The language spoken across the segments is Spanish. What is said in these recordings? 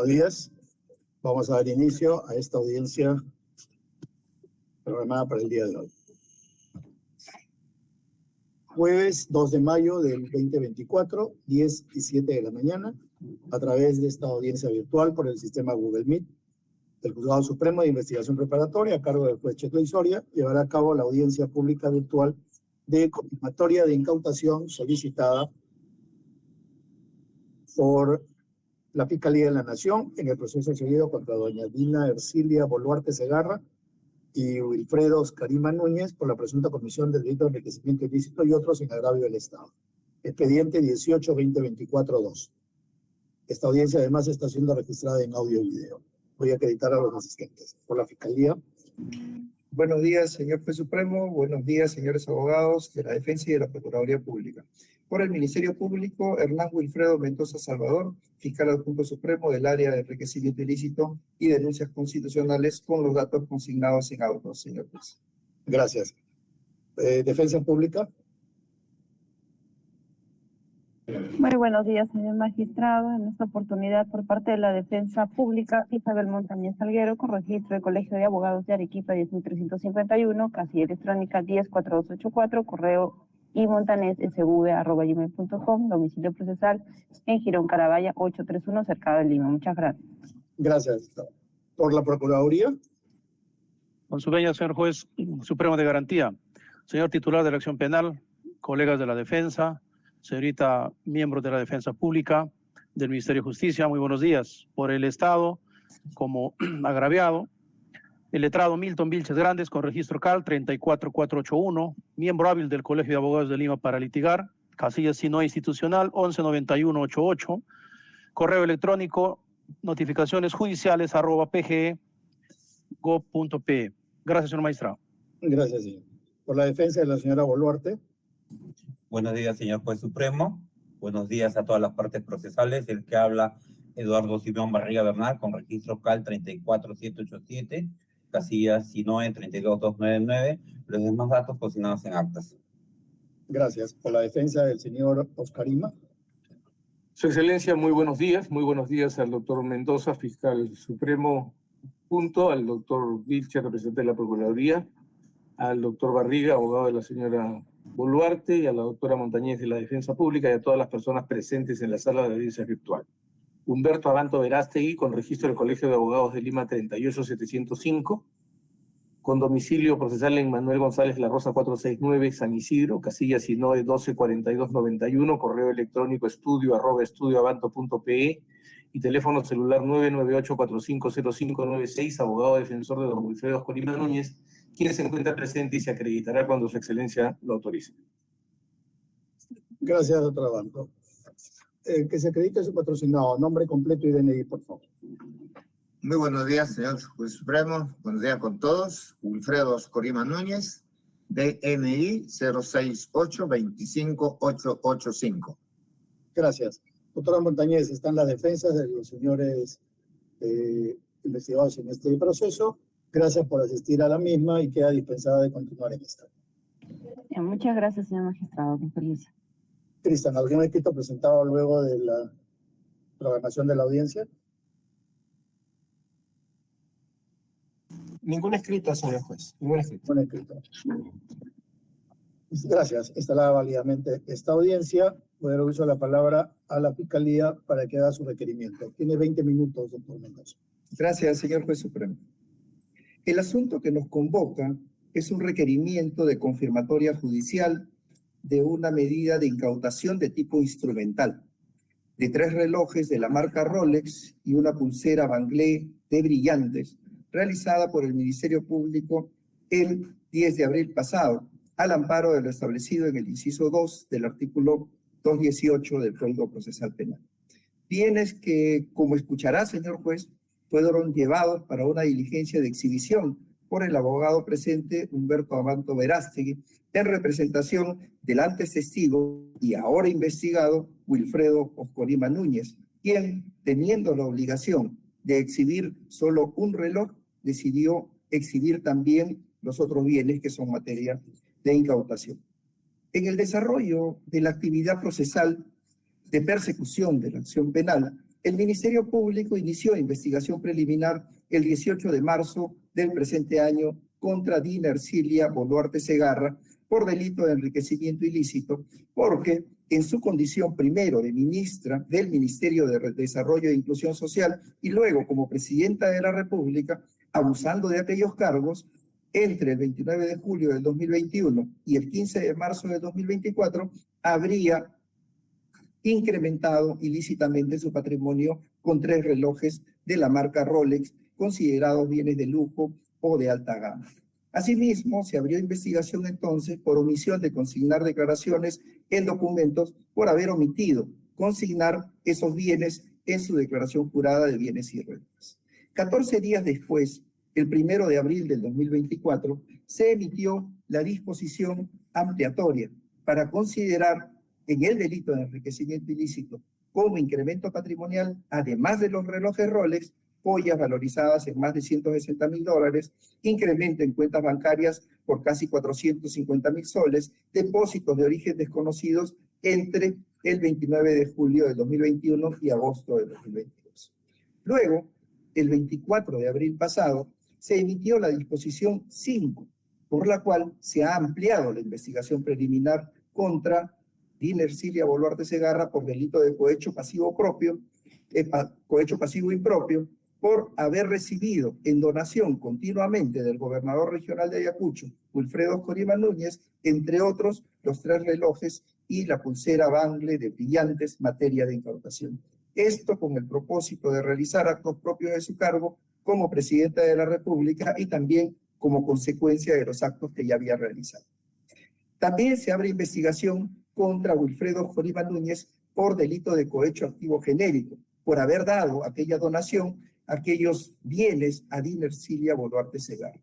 días. Vamos a dar inicio a esta audiencia programada para el día de hoy. Jueves 2 de mayo del 2024, 10 y 7 de la mañana, a través de esta audiencia virtual por el sistema Google Meet, el Juzgado Supremo de Investigación Preparatoria, a cargo del juez Cheto Soria, llevará a cabo la audiencia pública virtual de confirmatoria de incautación solicitada por la Fiscalía de la Nación en el proceso seguido contra doña Dina Ercilia Boluarte Segarra y Wilfredo Oscarima Núñez por la presunta comisión del delito de enriquecimiento ilícito y otros en agravio del Estado. Expediente 18-2024-2. Esta audiencia además está siendo registrada en audio y video. Voy a acreditar a los asistentes. Por la Fiscalía. Buenos días, señor juez supremo. Buenos días, señores abogados de la Defensa y de la Procuraduría Pública. Por el Ministerio Público, Hernán Wilfredo Mendoza Salvador, fiscal adjunto supremo del área de enriquecimiento ilícito y denuncias constitucionales con los datos consignados en auto, señor juez. Gracias. Defensa Pública. Muy buenos días, señor magistrado. En esta oportunidad, por parte de la Defensa Pública, Isabel Montañez Salguero, con registro del Colegio de Abogados de Arequipa 10.351, casilla electrónica 104284, correo imontanez.sv@gmail.com, domicilio procesal en Girón Carabaya 831, Cercado de Lima. Muchas gracias. Gracias. Por la Procuraduría. Con su venia, señor juez supremo de garantía, señor titular de la acción penal, colegas de la defensa, señorita miembros de la Defensa Pública, del Ministerio de Justicia, muy buenos días. Por el Estado, como agraviado, el letrado Milton Vilches Grandes, con registro CAL 34481, miembro hábil del Colegio de Abogados de Lima para litigar, casilla sino institucional 119188, correo electrónico notificacionesjudiciales@pge.gov.pe. Gracias, señor magistrado. Gracias, señor. Por la defensa de la señora Boluarte. Buenos días, señor juez supremo. Buenos días a todas las partes procesales. El que habla, Eduardo Simón Barriga Bernal, con registro CAL 34787, casilla SINOE 32299, los demás datos consignados en actas. Gracias. Por la defensa del señor Oscarima. Su Excelencia, muy buenos días. Muy buenos días al doctor Mendoza, fiscal supremo, junto al doctor Vilche, representante de la Procuraduría, al doctor Barriga, abogado de la señora Boluarte, y a la doctora Montañez de la Defensa Pública, y a todas las personas presentes en la sala de audiencia virtual. Humberto Abanto Verástegui, con registro del Colegio de Abogados de Lima 38705, con domicilio procesal en Manuel González La Rosa 469, San Isidro, casilla SINOE 124291, correo electrónico estudio@estudioabanto.pe y teléfono celular 998-450596, abogado defensor de don Wilfredo Oscarima Núñez, quien se encuentra presente y se acreditará cuando su excelencia lo autorice. Gracias, doctor Abanto. Que se acredite su patrocinado. Nombre completo y DNI, por favor. Muy buenos días, señor juez supremo. Buenos días con todos. Wilfredo Oscarima Núñez, DNI 068-25885. Gracias. Doctora Montañez, están las defensas de los señores investigados en este proceso. Gracias por asistir a la misma y queda dispensada de continuar en esta. Muchas gracias, señor magistrado. Con permiso. Cristian, ¿algún escrito presentado luego de la programación de la audiencia? Ningún escrito, señor juez. Ningún escrito. Un escrito. Gracias. Instalada válidamente esta audiencia, voy a dar uso de la palabra a la Fiscalía para que haga su requerimiento. Tiene 20 minutos, doctor Mendoza. Gracias, señor juez supremo. El asunto que nos convoca es un requerimiento de confirmatoria judicial de una medida de incautación de tipo instrumental, de 3 relojes de la marca Rolex y una pulsera Banglé de brillantes, realizada por el Ministerio Público el 10 de abril pasado, al amparo de lo establecido en el inciso 2 del artículo 218 del Código Procesal Penal. Bienes que, como escuchará, señor juez, fueron llevados para una diligencia de exhibición por el abogado presente Humberto Abanto Verástegui, en representación del antes testigo y ahora investigado Wilfredo Oscarima Núñez, quien, teniendo la obligación de exhibir solo un reloj, decidió exhibir también los otros bienes que son materia de incautación. En el desarrollo de la actividad procesal de persecución de la acción penal, El Ministerio Público inició investigación preliminar el 18 de marzo del presente año contra Dina Ercilia Boluarte Segarra por delito de enriquecimiento ilícito, porque en su condición primero de ministra del Ministerio de Desarrollo e Inclusión Social y luego como presidenta de la República, abusando de aquellos cargos, entre el 29 de julio del 2021 y el 15 de marzo del 2024, habría incrementado ilícitamente su patrimonio con 3 relojes de la marca Rolex, considerados bienes de lujo o de alta gama. Asimismo, se abrió investigación entonces por omisión de consignar declaraciones en documentos por haber omitido consignar esos bienes en su declaración jurada de bienes y rentas. 14 días después, el 1 de abril del 2024, se emitió la disposición ampliatoria para considerar en el delito de enriquecimiento ilícito como incremento patrimonial, además de los relojes Rolex, joyas valorizadas en más de $160.000, incremento en cuentas bancarias por casi 450.000 soles, depósitos de origen desconocidos entre el 29 de julio de 2021 y agosto de 2022. Luego, el 24 de abril pasado, se emitió la disposición 5, por la cual se ha ampliado la investigación preliminar contra Dina Ercilia Boluarte Segarra por delito de cohecho pasivo impropio, por haber recibido en donación continuamente del gobernador regional de Ayacucho, Wilfredo Corima Núñez, entre otros, los 3 relojes y la pulsera Bangle de brillantes, materia de incautación. Esto con el propósito de realizar actos propios de su cargo como presidenta de la República y también como consecuencia de los actos que ya había realizado. También se abre investigación contra Wilfredo Corima Núñez por delito de cohecho activo genérico, por haber dado aquella donación, aquellos bienes a Dina Ercilia Boluarte Segarra.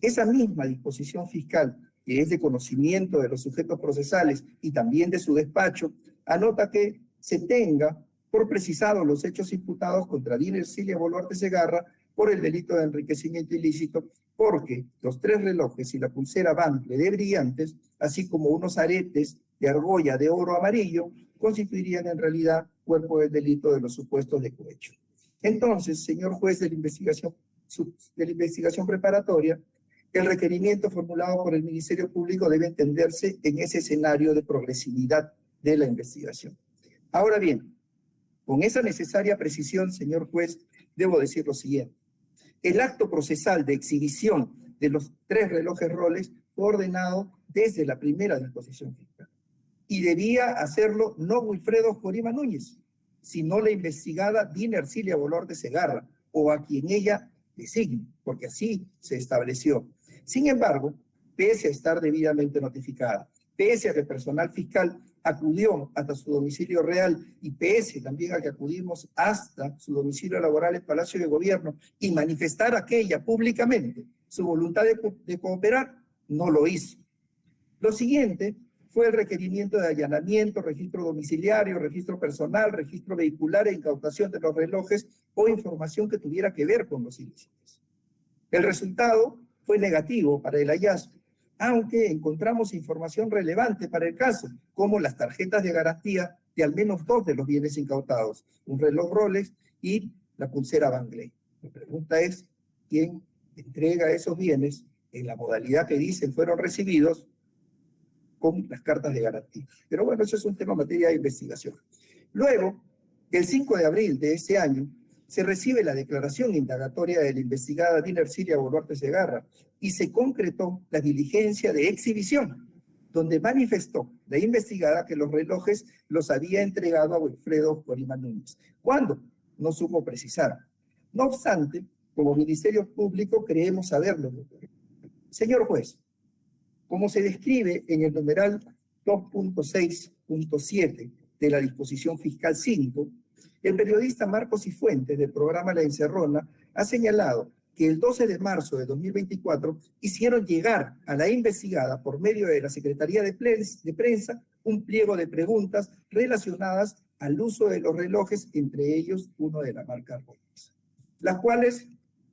Esa misma disposición fiscal, que es de conocimiento de los sujetos procesales y también de su despacho, anota que se tenga por precisado los hechos imputados contra Dina Ercilia Boluarte Segarra por el delito de enriquecimiento ilícito, porque los 3 relojes y la pulsera Bangle de brillantes, así como unos aretes de argolla de oro amarillo, constituirían en realidad cuerpo del delito de los supuestos de cohecho. Entonces, señor juez de la investigación preparatoria, el requerimiento formulado por el Ministerio Público debe entenderse en ese escenario de progresividad de la investigación. Ahora bien, con esa necesaria precisión, señor juez, debo decir lo siguiente. El acto procesal de exhibición de los 3 relojes Rolex fue ordenado desde la primera disposición fiscal. Y debía hacerlo no Wilfredo Corima Núñez, sino la investigada Dina Ercilia Boluarte Segarra, o a quien ella designe, porque así se estableció. Sin embargo, pese a estar debidamente notificada, pese a que el personal fiscal acudió hasta su domicilio real y pese también a que acudimos hasta su domicilio laboral en Palacio de Gobierno y manifestar aquella públicamente su voluntad de cooperar, no lo hizo. Lo siguiente fue el requerimiento de allanamiento, registro domiciliario, registro personal, registro vehicular e incautación de los relojes o información que tuviera que ver con los ilícitos. El resultado fue negativo para el hallazgo, aunque encontramos información relevante para el caso, como las tarjetas de garantía de al menos 2 de los bienes incautados, un reloj Rolex y la pulsera Bangle. La pregunta es, ¿quién entrega esos bienes en la modalidad que dicen fueron recibidos con las cartas de garantía? Pero bueno, eso es un tema materia de investigación. Luego, el 5 de abril de ese año, se recibe la declaración indagatoria de la investigada Dina Ercilia Boluarte Segarra y se concretó la diligencia de exhibición, donde manifestó la investigada que los relojes los había entregado a Wilfredo Corima Núñez. ¿Cuándo? No supo precisar. No obstante, como Ministerio Público creemos saberlo. Señor juez, como se describe en el numeral 2.6.7 de la disposición fiscal 5, el periodista Marcos Cifuentes del programa La Encerrona ha señalado que el 12 de marzo de 2024 hicieron llegar a la investigada por medio de la Secretaría de Prensa un pliego de preguntas relacionadas al uso de los relojes, entre ellos uno de la marca Rolex, las cuales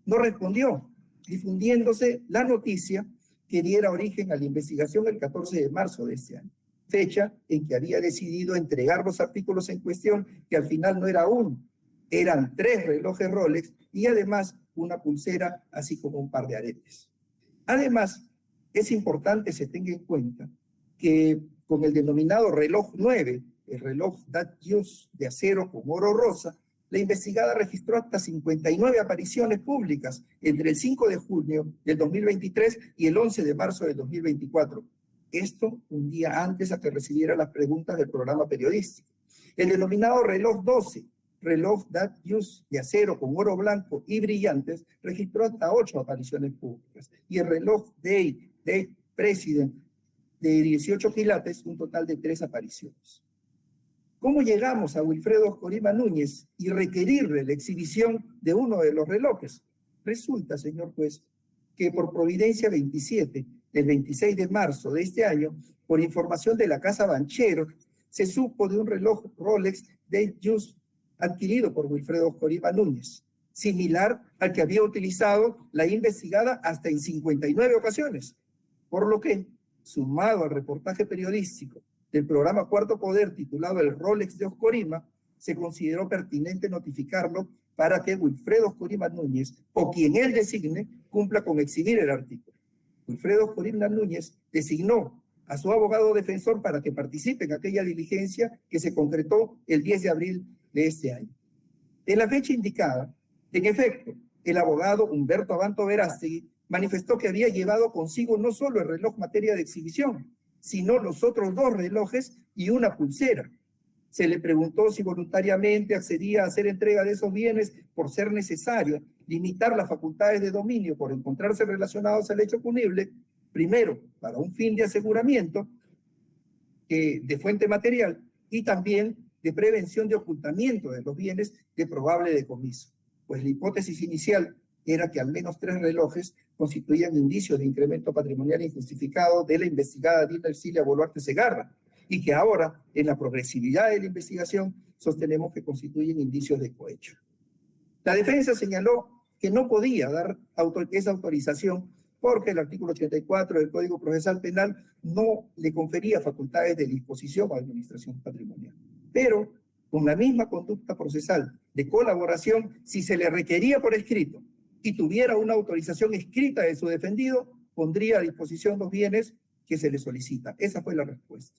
no respondió, difundiéndose la noticia que diera origen a la investigación el 14 de marzo de este año, fecha en que había decidido entregar los artículos en cuestión, que al final no era uno, Eran 3 relojes Rolex y además una pulsera, así como un par de aretes. Además, es importante se tenga en cuenta que con el denominado reloj 9, el reloj Datejust de acero con oro rosa, la investigada registró hasta 59 apariciones públicas entre el 5 de junio del 2023 y el 11 de marzo del 2024. Esto un día antes a que recibiera las preguntas del programa periodístico. El denominado reloj 12, reloj Datejust de acero con oro blanco y brillantes, registró hasta 8 apariciones públicas. Y el reloj Day President de 18 quilates, un total de 3 apariciones. ¿Cómo llegamos a Wilfredo Corima Núñez y requerirle la exhibición de uno de los relojes? Resulta, señor juez, que por providencia 27 del 26 de marzo de este año, por información de la Casa Banchero, se supo de un reloj Rolex Datejust adquirido por Wilfredo Corima Núñez, similar al que había utilizado la investigada hasta en 59 ocasiones, por lo que, sumado al reportaje periodístico del programa Cuarto Poder titulado El Rolex de Oscorima, se consideró pertinente notificarlo para que Wilfredo Oscorima Núñez, o quien él designe, cumpla con exhibir el artículo. Wilfredo Oscorima Núñez designó a su abogado defensor para que participe en aquella diligencia que se concretó el 10 de abril de este año. En la fecha indicada, en efecto, el abogado Humberto Abanto Verástegui manifestó que había llevado consigo no solo el reloj materia de exhibición, sino los otros 2 relojes y una pulsera. Se le preguntó si voluntariamente accedía a hacer entrega de esos bienes por ser necesario limitar las facultades de dominio por encontrarse relacionados al hecho punible, primero para un fin de aseguramiento de fuente material y también de prevención de ocultamiento de los bienes de probable decomiso. Pues la hipótesis inicial era que al menos 3 relojes constituían indicios de incremento patrimonial injustificado de la investigada Dina Ercilia Boluarte Segarra, y que ahora, en la progresividad de la investigación, sostenemos que constituyen indicios de cohecho. La defensa señaló que no podía dar esa autorización porque el artículo 84 del Código Procesal Penal no le confería facultades de disposición o administración patrimonial. Pero, con la misma conducta procesal de colaboración, si se le requería por escrito y tuviera una autorización escrita de su defendido, pondría a disposición los bienes que se le solicita. Esa fue la respuesta.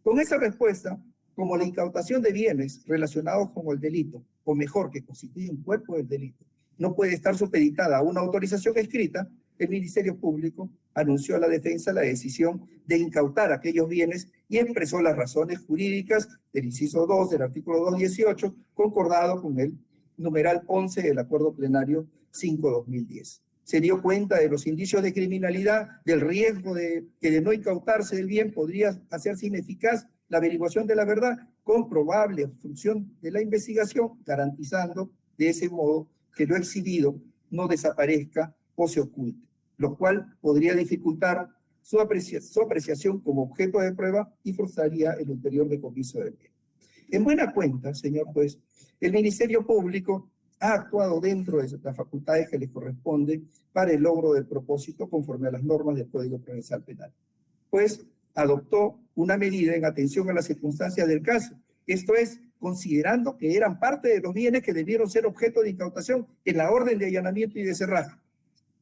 Con esa respuesta, como la incautación de bienes relacionados con el delito, o mejor, que constituye un cuerpo del delito, no puede estar supeditada a una autorización escrita, el Ministerio Público anunció a la defensa la decisión de incautar aquellos bienes y expresó las razones jurídicas del inciso 2 del artículo 218, concordado con el numeral 11 del Acuerdo Plenario 5-2010. Se dio cuenta de los indicios de criminalidad, del riesgo de que de no incautarse el bien podría hacerse ineficaz la averiguación de la verdad con probable obstrucción de la investigación, garantizando de ese modo que lo exhibido no desaparezca o se oculte, lo cual podría dificultar su apreciación como objeto de prueba y frustraría el ulterior decomiso del bien. En buena cuenta, señor juez, el Ministerio Público ha actuado dentro de las facultades que le corresponden para el logro del propósito conforme a las normas del Código Procesal Penal, pues adoptó una medida en atención a las circunstancias del caso, esto es, considerando que eran parte de los bienes que debieron ser objeto de incautación en la orden de allanamiento y de cerraje,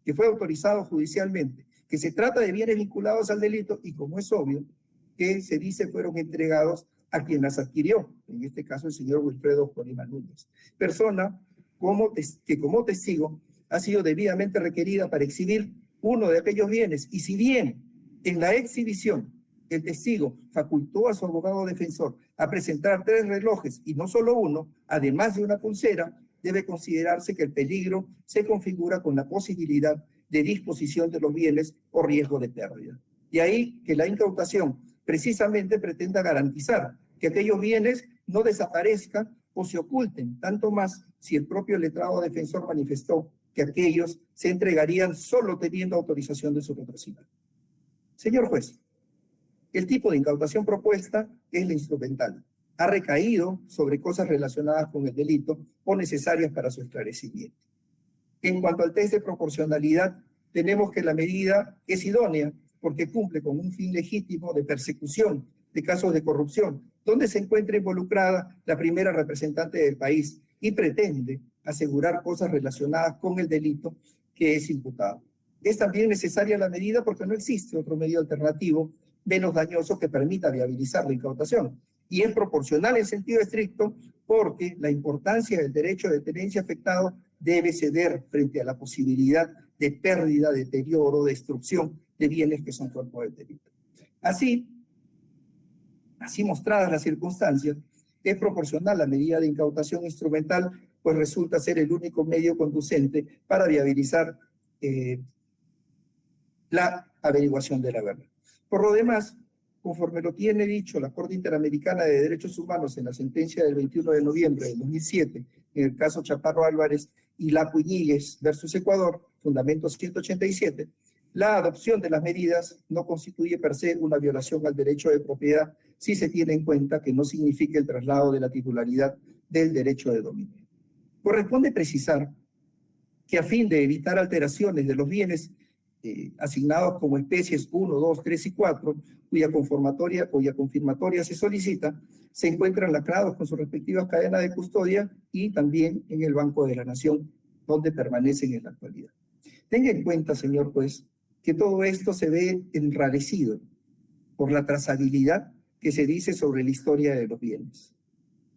que fue autorizado judicialmente, que se trata de bienes vinculados al delito y, como es obvio, que se dice fueron entregados a quien las adquirió, en este caso el señor Wilfredo Corima Núñez, persona que como testigo ha sido debidamente requerida para exhibir uno de aquellos bienes, y si bien en la exhibición el testigo facultó a su abogado defensor a presentar 3 relojes y no solo uno, además de una pulsera, debe considerarse que el peligro se configura con la posibilidad de disposición de los bienes o riesgo de pérdida. De ahí que la incautación precisamente pretenda garantizar que aquellos bienes no desaparezcan o se oculten, tanto más si el propio letrado defensor manifestó que aquellos se entregarían solo teniendo autorización de su patrocinador. Señor juez, el tipo de incautación propuesta es la instrumental. Ha recaído sobre cosas relacionadas con el delito o necesarias para su esclarecimiento. En cuanto al test de proporcionalidad, tenemos que la medida es idónea porque cumple con un fin legítimo de persecución de casos de corrupción, donde se encuentra involucrada la primera representante del país, y pretende asegurar cosas relacionadas con el delito que es imputado. Es también necesaria la medida porque no existe otro medio alternativo menos dañoso que permita viabilizar la incautación. Y es proporcional en sentido estricto porque la importancia del derecho de tenencia afectado debe ceder frente a la posibilidad de pérdida, deterioro, destrucción de bienes que son cuerpo del delito. Así mostradas las circunstancias, es proporcional la medida de incautación instrumental, pues resulta ser el único medio conducente para viabilizar la averiguación de la verdad. Por lo demás, conforme lo tiene dicho la Corte Interamericana de Derechos Humanos en la sentencia del 21 de noviembre de 2007, en el caso Chaparro Álvarez y Lapu Iñiguez versus Ecuador, fundamento 187, la adopción de las medidas no constituye per se una violación al derecho de propiedad si se tiene en cuenta que no significa el traslado de la titularidad del derecho de dominio. Corresponde precisar que a fin de evitar alteraciones de los bienes asignados como especies 1, 2, 3 y 4, cuya confirmatoria se solicita, se encuentran lacrados con sus respectivas cadenas de custodia y también en el Banco de la Nación, donde permanecen en la actualidad. Tenga en cuenta, señor juez, que todo esto se ve enrarecido por la trazabilidad que se dice sobre la historia de los bienes.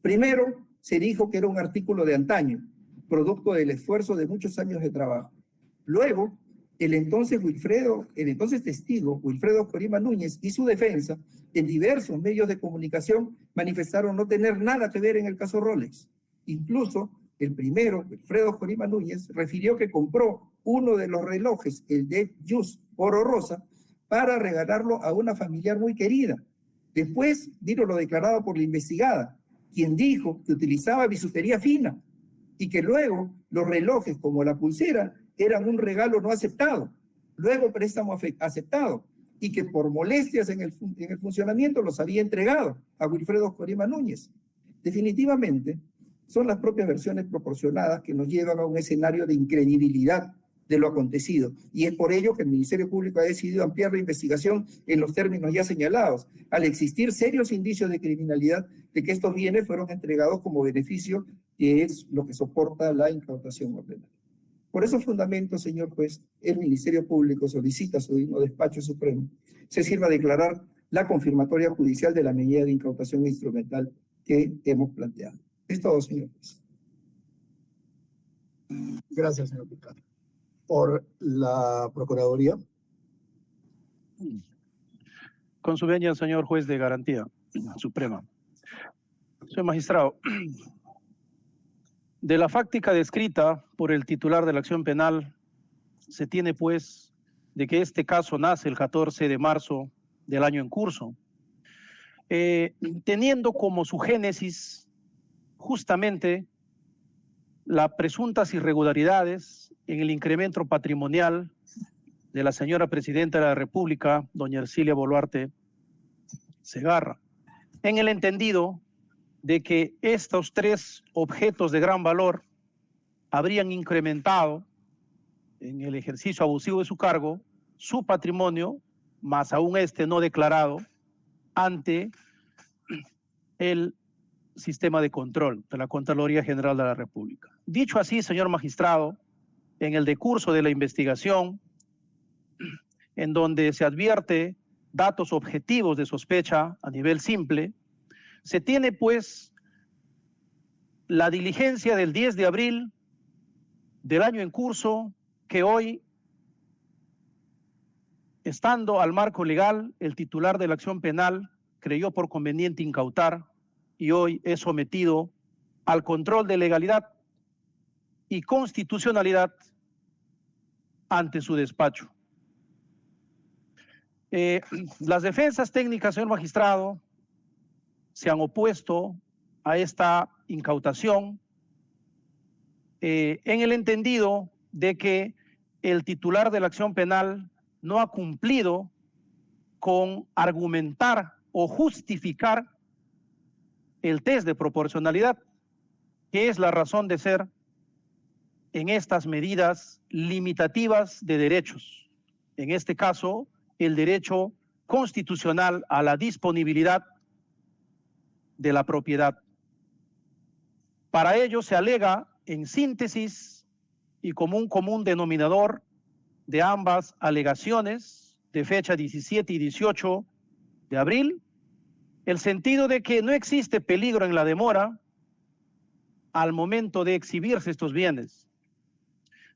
Primero, se dijo que era un artículo de antaño, producto del esfuerzo de muchos años de trabajo. Luego, el entonces testigo, Wilfredo Corima Núñez, y su defensa, en diversos medios de comunicación, manifestaron no tener nada que ver en el caso Rolex. Incluso, el primero, Wilfredo Corima Núñez, refirió que compró uno de los relojes, el de Just Oro Rosa, para regalarlo a una familiar muy querida. Después vino lo declarado por la investigada, quien dijo que utilizaba bisutería fina y que luego los relojes, como la pulsera, eran un regalo no aceptado, luego préstamo aceptado, y que por molestias en el funcionamiento los había entregado a Wilfredo Corima Núñez. Definitivamente, son las propias versiones proporcionadas que nos llevan a un escenario de incredibilidad de lo acontecido, y es por ello que el Ministerio Público ha decidido ampliar la investigación en los términos ya señalados, al existir serios indicios de criminalidad de que estos bienes fueron entregados como beneficio, que es lo que soporta la incautación ordenada. Por esos fundamentos, señor juez, el Ministerio Público solicita a su digno despacho supremo se sirva a declarar la confirmatoria judicial de la medida de incautación instrumental que hemos planteado. Es todo, señor juez. Gracias, señor fiscal. Por la Procuraduría. Con su venia, señor juez de garantía suprema. Señor magistrado, de la fáctica descrita por el titular de la acción penal, se tiene pues de que este caso nace el 14 de marzo del año en curso, teniendo como su génesis justamente las presuntas irregularidades en el incremento patrimonial de la señora Presidenta de la República, doña Ercilia Boluarte Segarra, en el entendido de que estos tres objetos de gran valor habrían incrementado en el ejercicio abusivo de su cargo su patrimonio, más aún este no declarado, ante el sistema de control de la Contraloría General de la República. Dicho así, señor magistrado, en el decurso de la investigación, en donde se advierte datos objetivos de sospecha a nivel simple, se tiene pues la diligencia del 10 de abril del año en curso que hoy, estando al marco legal, el titular de la acción penal creyó por conveniente incautar y hoy es sometido al control de legalidad y constitucionalidad ante su despacho. Las defensas técnicas, señor magistrado, se han opuesto a esta incautación en el entendido de que el titular de la acción penal no ha cumplido con argumentar o justificar el test de proporcionalidad, que es la razón de ser en estas medidas limitativas de derechos. En este caso, el derecho constitucional a la disponibilidad de la propiedad. Para ello se alega, en síntesis y como un común denominador de ambas alegaciones de fecha 17 y 18 de abril, el sentido de que no existe peligro en la demora al momento de exhibirse estos bienes,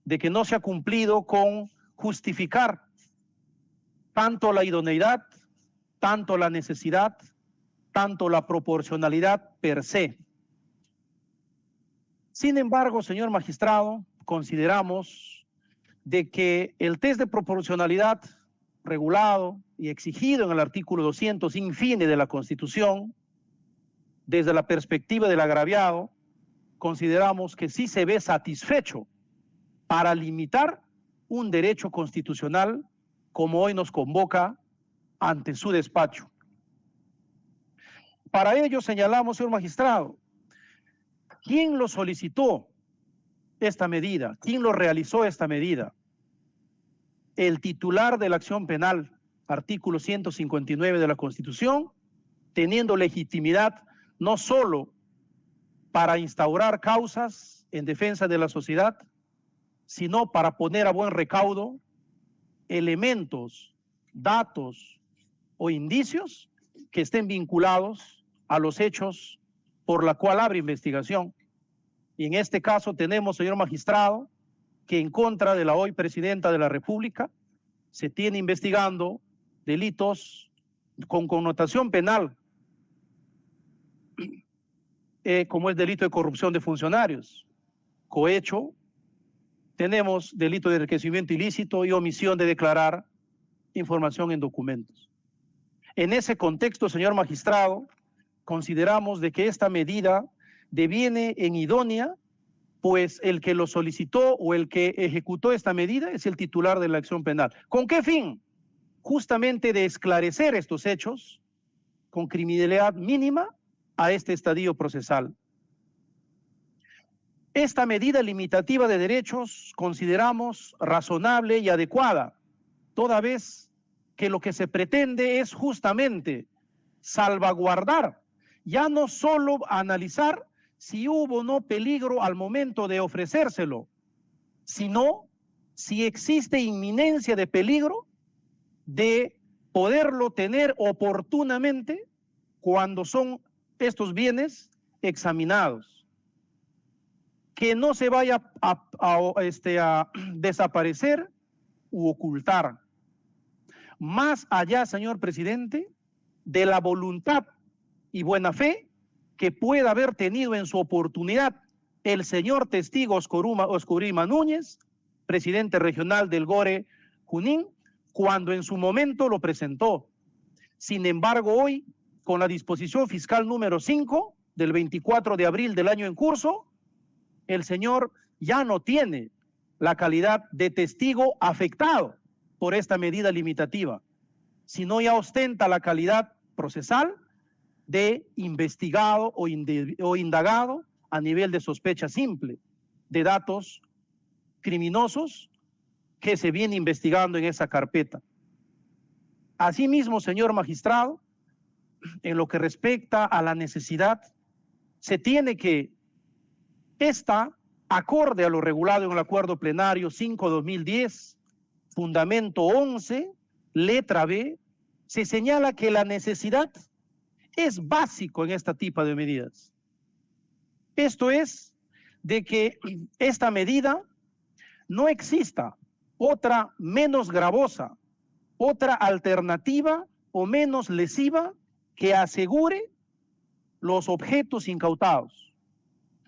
de que no se ha cumplido con justificar tanto la idoneidad, tanto la necesidad, tanto la proporcionalidad per se. Sin embargo, señor magistrado, consideramos de que el test de proporcionalidad regulado y exigido en el artículo 200 in fine de la Constitución, desde la perspectiva del agraviado, consideramos que sí se ve satisfecho para limitar un derecho constitucional como hoy nos convoca ante su despacho. Para ello señalamos, señor magistrado, ¿quién lo solicitó esta medida? ¿Quién lo realizó esta medida? El titular de la acción penal, artículo 159 de la Constitución, teniendo legitimidad no solo para instaurar causas en defensa de la sociedad, sino para poner a buen recaudo elementos, datos o indicios que estén vinculados a los hechos por la cual abre investigación. Y en este caso tenemos, señor magistrado, que en contra de la hoy presidenta de la República se tiene investigando delitos con connotación penal, como el delito de corrupción de funcionarios, cohecho, tenemos delito de enriquecimiento ilícito y omisión de declarar información en documentos. En ese contexto, señor magistrado, consideramos de que esta medida deviene en idónea, pues el que lo solicitó o el que ejecutó esta medida es el titular de la acción penal. ¿Con qué fin? Justamente de esclarecer estos hechos con criminalidad mínima a este estadio procesal. Esta medida limitativa de derechos consideramos razonable y adecuada, toda vez que lo que se pretende es justamente salvaguardar, ya no solo analizar si hubo o no peligro al momento de ofrecérselo, sino si existe inminencia de peligro de poderlo tener oportunamente cuando son estos bienes examinados. Que no se vaya a desaparecer u ocultar. Más allá, señor presidente, de la voluntad y buena fe que pueda haber tenido en su oportunidad el señor testigo Oscurima Núñez, presidente regional del GORE Junín, cuando en su momento lo presentó. Sin embargo, hoy, con la disposición fiscal número 5 del 24 de abril del año en curso, el señor ya no tiene la calidad de testigo afectado por esta medida limitativa, sino ya ostenta la calidad procesal de investigado o indagado a nivel de sospecha simple de datos criminosos que se viene investigando en esa carpeta. Asimismo, señor magistrado, en lo que respecta a la necesidad, se tiene que esta, acorde a lo regulado en el Acuerdo Plenario 5/2010, Fundamento 11, letra B, se señala que la necesidad es básico en este tipo de medidas. Esto es, de que esta medida no exista otra menos gravosa, otra alternativa o menos lesiva que asegure los objetos incautados,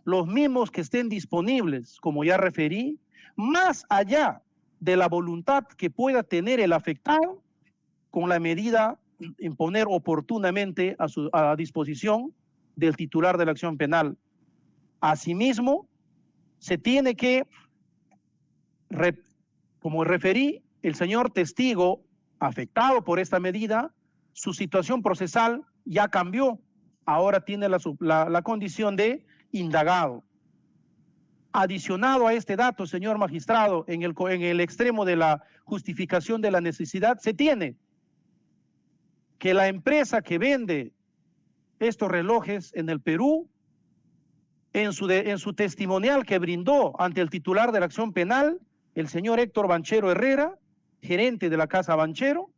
los mismos que estén disponibles, como ya referí, más allá de la voluntad que pueda tener el afectado con la medida imponer oportunamente a disposición del titular de la acción penal. Asimismo, se tiene que, como referí, el señor testigo afectado por esta medida, su situación procesal ya cambió, ahora tiene la condición de indagado. Adicionado a este dato, señor magistrado, en el extremo de la justificación de la necesidad, se tiene que la empresa que vende estos relojes en el Perú en su testimonial que brindó ante el titular de la acción penal, el señor Héctor Banchero Herrera, gerente de la Casa Banchero,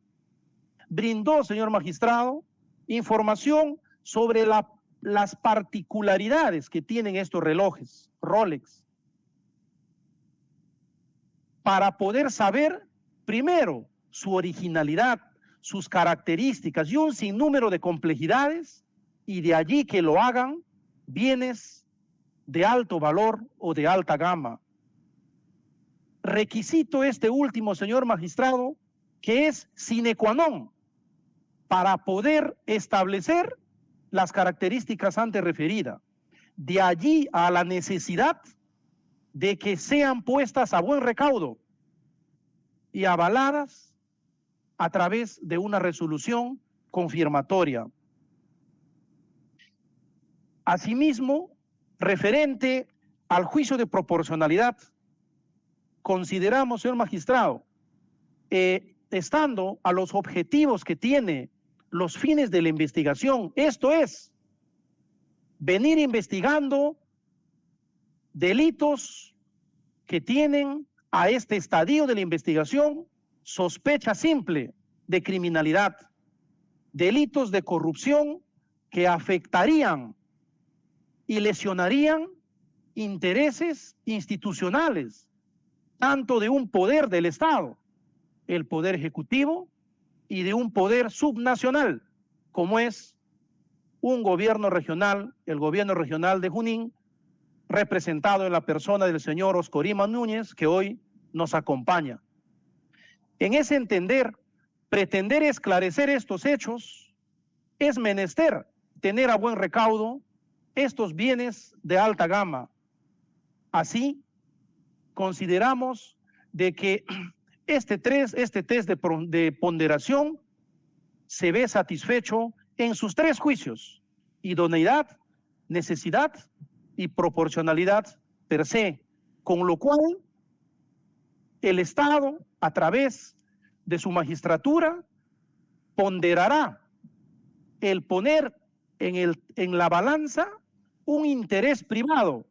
brindó, señor magistrado, información sobre las particularidades que tienen estos relojes Rolex para poder saber, primero, su originalidad, sus características y un sinnúmero de complejidades, y de allí que lo hagan bienes de alto valor o de alta gama. Requisito este último, señor magistrado, que es sine qua non para poder establecer las características antes referidas. De allí a la necesidad de que sean puestas a buen recaudo y avaladas a través de una resolución confirmatoria. Asimismo, referente al juicio de proporcionalidad, consideramos, señor magistrado, estando a los objetivos que tiene los fines de la investigación, esto es, venir investigando delitos que tienen a este estadio de la investigación sospecha simple de criminalidad, delitos de corrupción que afectarían y lesionarían intereses institucionales, tanto de un poder del Estado, el poder ejecutivo, y de un poder subnacional, como es un gobierno regional, el gobierno regional de Junín, representado en la persona del señor Oscorima Núñez, que hoy nos acompaña. En ese entender, pretender esclarecer estos hechos es menester tener a buen recaudo estos bienes de alta gama. Así, consideramos de que este test de ponderación se ve satisfecho en sus tres juicios: idoneidad, necesidad y proporcionalidad per se, con lo cual el Estado, a través de su magistratura, ponderará el poner en la balanza un interés privado,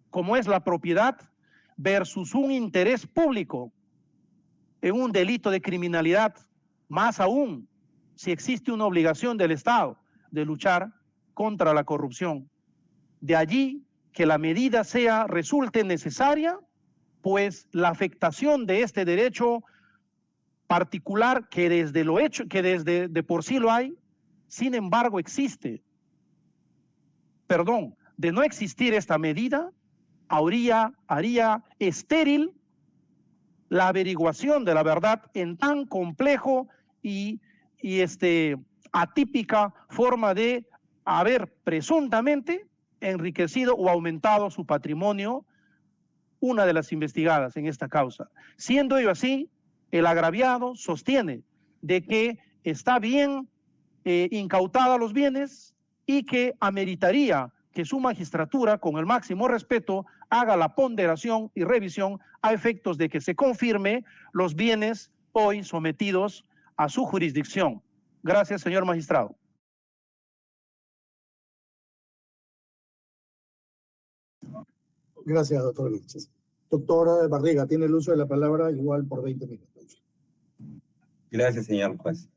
como es la propiedad, versus un interés público en un delito de criminalidad, más aún si existe una obligación del Estado de luchar contra la corrupción. De allí que la medida resulte necesaria, pues la afectación de este derecho particular que desde de por sí lo hay, sin embargo existe. De no existir esta medida, haría estéril la averiguación de la verdad en tan complejo y atípica forma de haber presuntamente enriquecido o aumentado su patrimonio una de las investigadas en esta causa. Siendo ello así, el agraviado sostiene de que está bien incautada los bienes y que ameritaría que su magistratura, con el máximo respeto, haga la ponderación y revisión a efectos de que se confirme los bienes hoy sometidos a su jurisdicción. Gracias, señor magistrado. Gracias, doctor Vilches. Doctor Barriga, tiene el uso de la palabra igual por 20 minutos. Gracias, señor juez.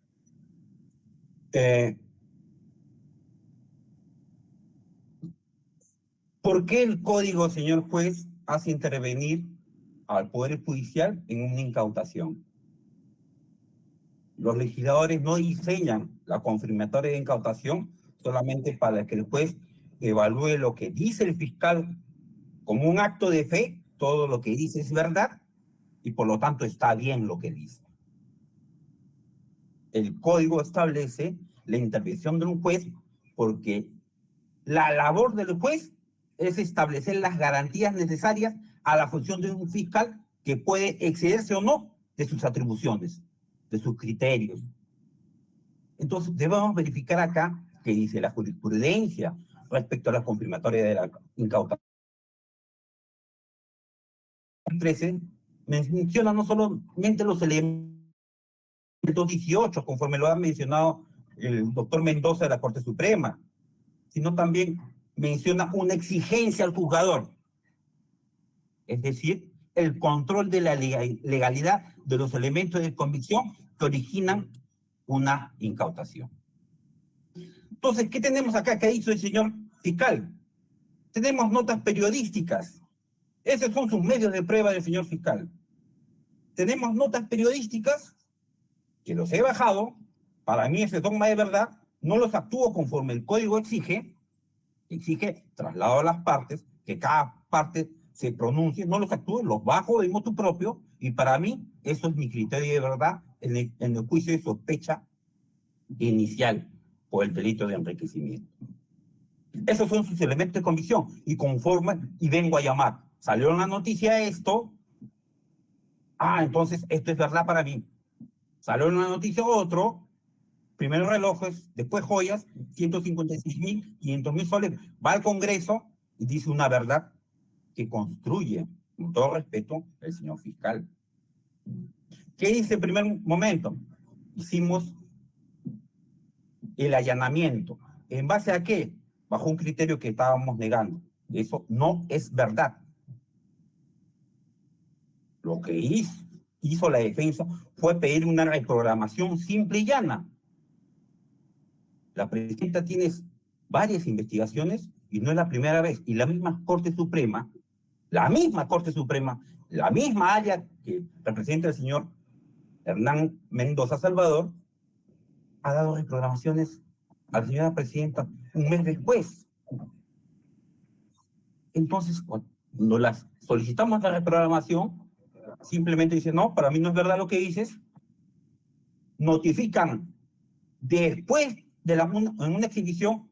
¿Por qué el código, señor juez, hace intervenir al Poder Judicial en una incautación? Los legisladores no diseñan la confirmatoria de incautación solamente para que el juez evalúe lo que dice el fiscal como un acto de fe, todo lo que dice es verdad y por lo tanto está bien lo que dice. El código establece la intervención de un juez porque la labor del juez es establecer las garantías necesarias a la función de un fiscal que puede excederse o no de sus atribuciones, de sus criterios. Entonces debemos verificar acá qué dice la jurisprudencia respecto a la confirmatoria de la incautación. 13 menciona no solamente los elementos 18, conforme lo ha mencionado el doctor Mendoza de la Corte Suprema, sino también menciona una exigencia al juzgador, es decir, el control de la legalidad de los elementos de convicción que originan una incautación. Entonces, ¿qué tenemos acá? ¿Qué ha dicho el señor fiscal? Tenemos notas periodísticas. Esos son sus medios de prueba del señor fiscal. Tenemos notas periodísticas que los he bajado. Para mí ese dogma de verdad. No los actúo conforme el código exige. Exige traslado a las partes, que cada parte se pronuncie. No los actúo, los bajo de motu propio. Y para mí eso es mi criterio de verdad en el juicio de sospecha inicial por el delito de enriquecimiento. Esos son sus elementos de convicción y conforme, y vengo a llamar. Salió en la noticia esto, entonces esto es verdad para mí. Salió en la noticia otro, primero relojes, después joyas, 156.000, 500.000 soles. Va al Congreso y dice una verdad que construye, con todo respeto, el señor fiscal. ¿Qué dice en primer momento? Hicimos el allanamiento. ¿En base a qué? Bajo un criterio que estábamos negando. Eso no es verdad. Lo que hizo la defensa fue pedir una reprogramación simple y llana. La presidenta tiene varias investigaciones y no es la primera vez. Y la misma Corte Suprema, la misma área que representa el señor Hernán Mendoza Salvador, ha dado reprogramaciones a la señora presidenta un mes después. Entonces, cuando las solicitamos la reprogramación, simplemente dicen, no, para mí no es verdad lo que dices. Notifican después de en una exhibición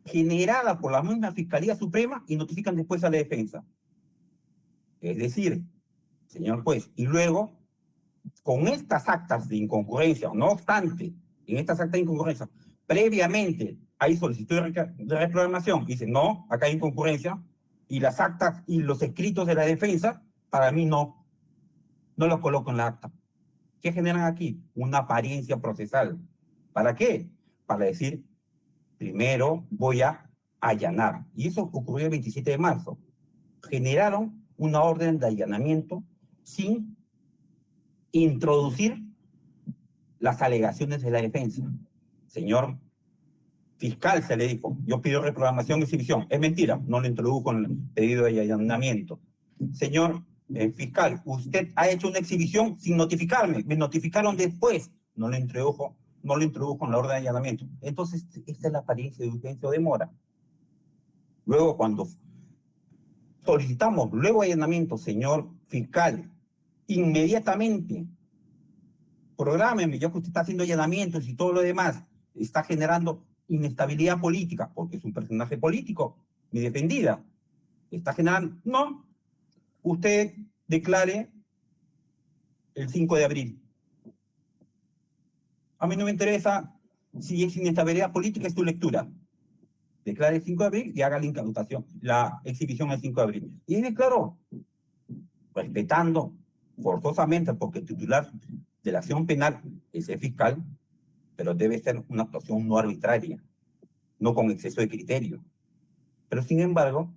generada por la misma Fiscalía Suprema y notifican después a la defensa. Es decir, señor juez, y luego, con estas actas de inconcurrencia, no obstante, en estas actas de inconcurrencia, previamente hay solicitud de reprogramación, dicen, no, acá hay inconcurrencia, y las actas y los escritos de la defensa, para mí no los coloco en la acta. ¿Qué generan aquí? Una apariencia procesal. ¿Para qué? Para decir, primero voy a allanar. Y eso ocurrió el 27 de marzo. Generaron una orden de allanamiento sin introducir las alegaciones de la defensa. Señor fiscal, se le dijo, yo pido reprogramación y exhibición. Es mentira, no lo introdujo en el pedido de allanamiento. Señor fiscal, usted ha hecho una exhibición sin notificarme, me notificaron después, no lo introdujo en la orden de allanamiento. Entonces, esta es la apariencia de urgencia o demora. Luego, cuando solicitamos luego allanamiento, señor fiscal, inmediatamente, prográmeme, ya que usted está haciendo allanamientos y todo lo demás, está generando inestabilidad política, porque es un personaje político, mi defendida, está generando, no, usted declare el 5 de abril. A mí no me interesa si es inestabilidad política, es tu lectura. Declare el 5 de abril y haga la incautación, la exhibición el 5 de abril. Y declaró, respetando forzosamente, porque el titular de la acción penal es el fiscal, pero debe ser una actuación no arbitraria, no con exceso de criterio. Pero sin embargo,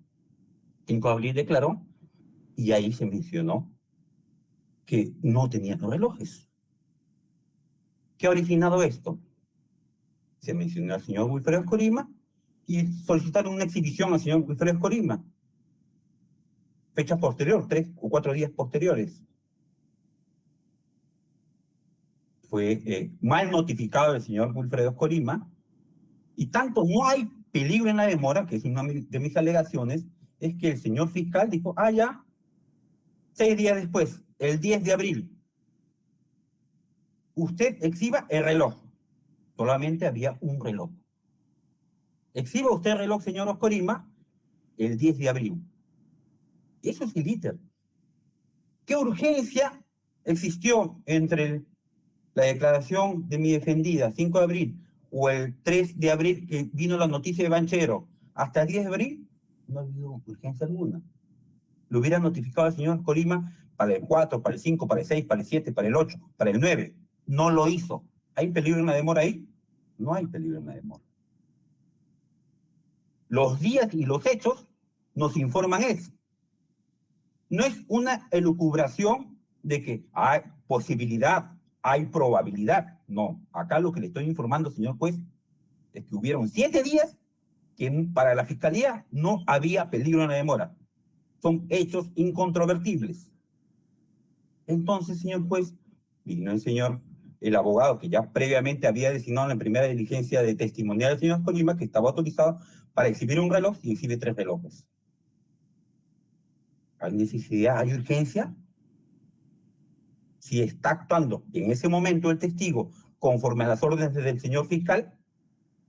5 de abril declaró, y ahí se mencionó que no tenían los relojes. ¿Qué ha originado esto? Se mencionó al señor Wilfredo Escorima y solicitaron una exhibición al señor Wilfredo Escorima. Fecha posterior, 3 o 4 días posteriores. Fue mal notificado el señor Wilfredo Escorima, y tanto no hay peligro en la demora, que es una de mis alegaciones, es que el señor fiscal dijo, ya, 6 días después, el 10 de abril, usted exhiba el reloj. Solamente había un reloj. Exhiba usted el reloj, señor Escorima, el 10 de abril. Eso es el íter. ¿Qué urgencia existió entre la declaración de mi defendida, 5 de abril, o el 3 de abril que vino la noticia de Banchero, hasta el 10 de abril? No ha habido urgencia alguna. Lo hubiera notificado al señor Escorima para el 4, para el 5, para el 6, para el 7, para el 8, para el 9. No lo hizo. ¿Hay peligro en la demora ahí? No hay peligro en la demora. Los días y los hechos nos informan eso. No es una elucubración de que hay posibilidad, hay probabilidad. No, acá lo que le estoy informando, señor juez, es que hubieron 7 días que para la Fiscalía no había peligro en la demora. Son hechos incontrovertibles. Entonces, señor juez, vino el abogado que ya previamente había designado en la primera diligencia de testimonial del señor Colima, que estaba autorizado para exhibir un reloj y exhibe 3 relojes. ¿Hay necesidad, hay urgencia? Si está actuando en ese momento el testigo conforme a las órdenes del señor fiscal,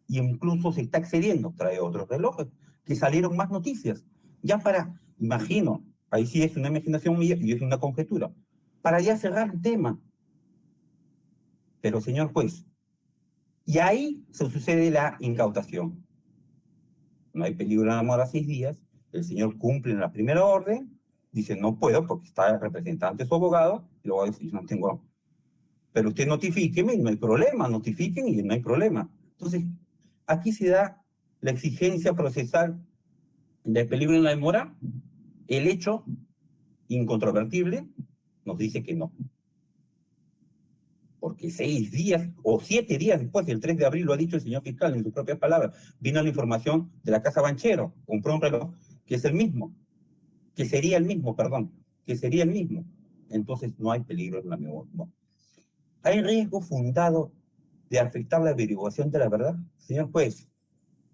y incluso se está excediendo, trae otros relojes, que salieron más noticias. Ya para, imagino, ahí sí es una imaginación mía y es una conjetura, para ya cerrar el tema. Pero, señor juez, y ahí se sucede la incautación. No hay peligro en la demora 6 días, el señor cumple en la primera orden, dice no puedo porque está el representante su abogado, y luego dice no tengo. Pero usted notifíqueme y no hay problema, notifiquen y no hay problema. Entonces, aquí se da la exigencia procesal del peligro en la demora, el hecho incontrovertible nos dice que no. Porque 6 días o 7 días después, el 3 de abril, lo ha dicho el señor fiscal en sus propias palabras, vino la información de la Casa Banchero, compró un reloj que es el mismo, que sería el mismo. Entonces no hay peligro en la memoria. No. ¿Hay riesgo fundado de afectar la averiguación de la verdad? Señor juez,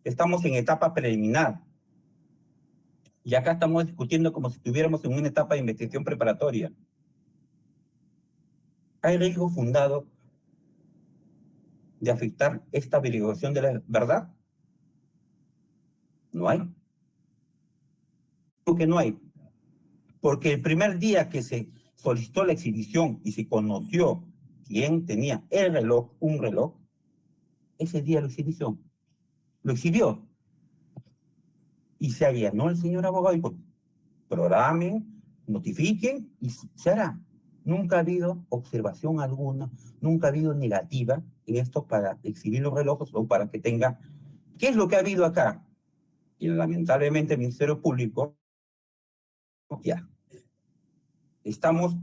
estamos en etapa preliminar. Y acá estamos discutiendo como si estuviéramos en una etapa de investigación preparatoria. ¿Hay riesgo fundado de afectar esta averiguación de la verdad? No hay. ¿Por qué no hay? Porque el primer día que se solicitó la exhibición y se conoció quién tenía el reloj, un reloj, ese día lo exhibió. Y se allanó el señor abogado y pues, programen, notifiquen y se hará. Nunca ha habido observación alguna, nunca ha habido negativa en esto para exhibir los relojes o para que tenga... ¿Qué es lo que ha habido acá? Y lamentablemente el Ministerio Público, ya, estamos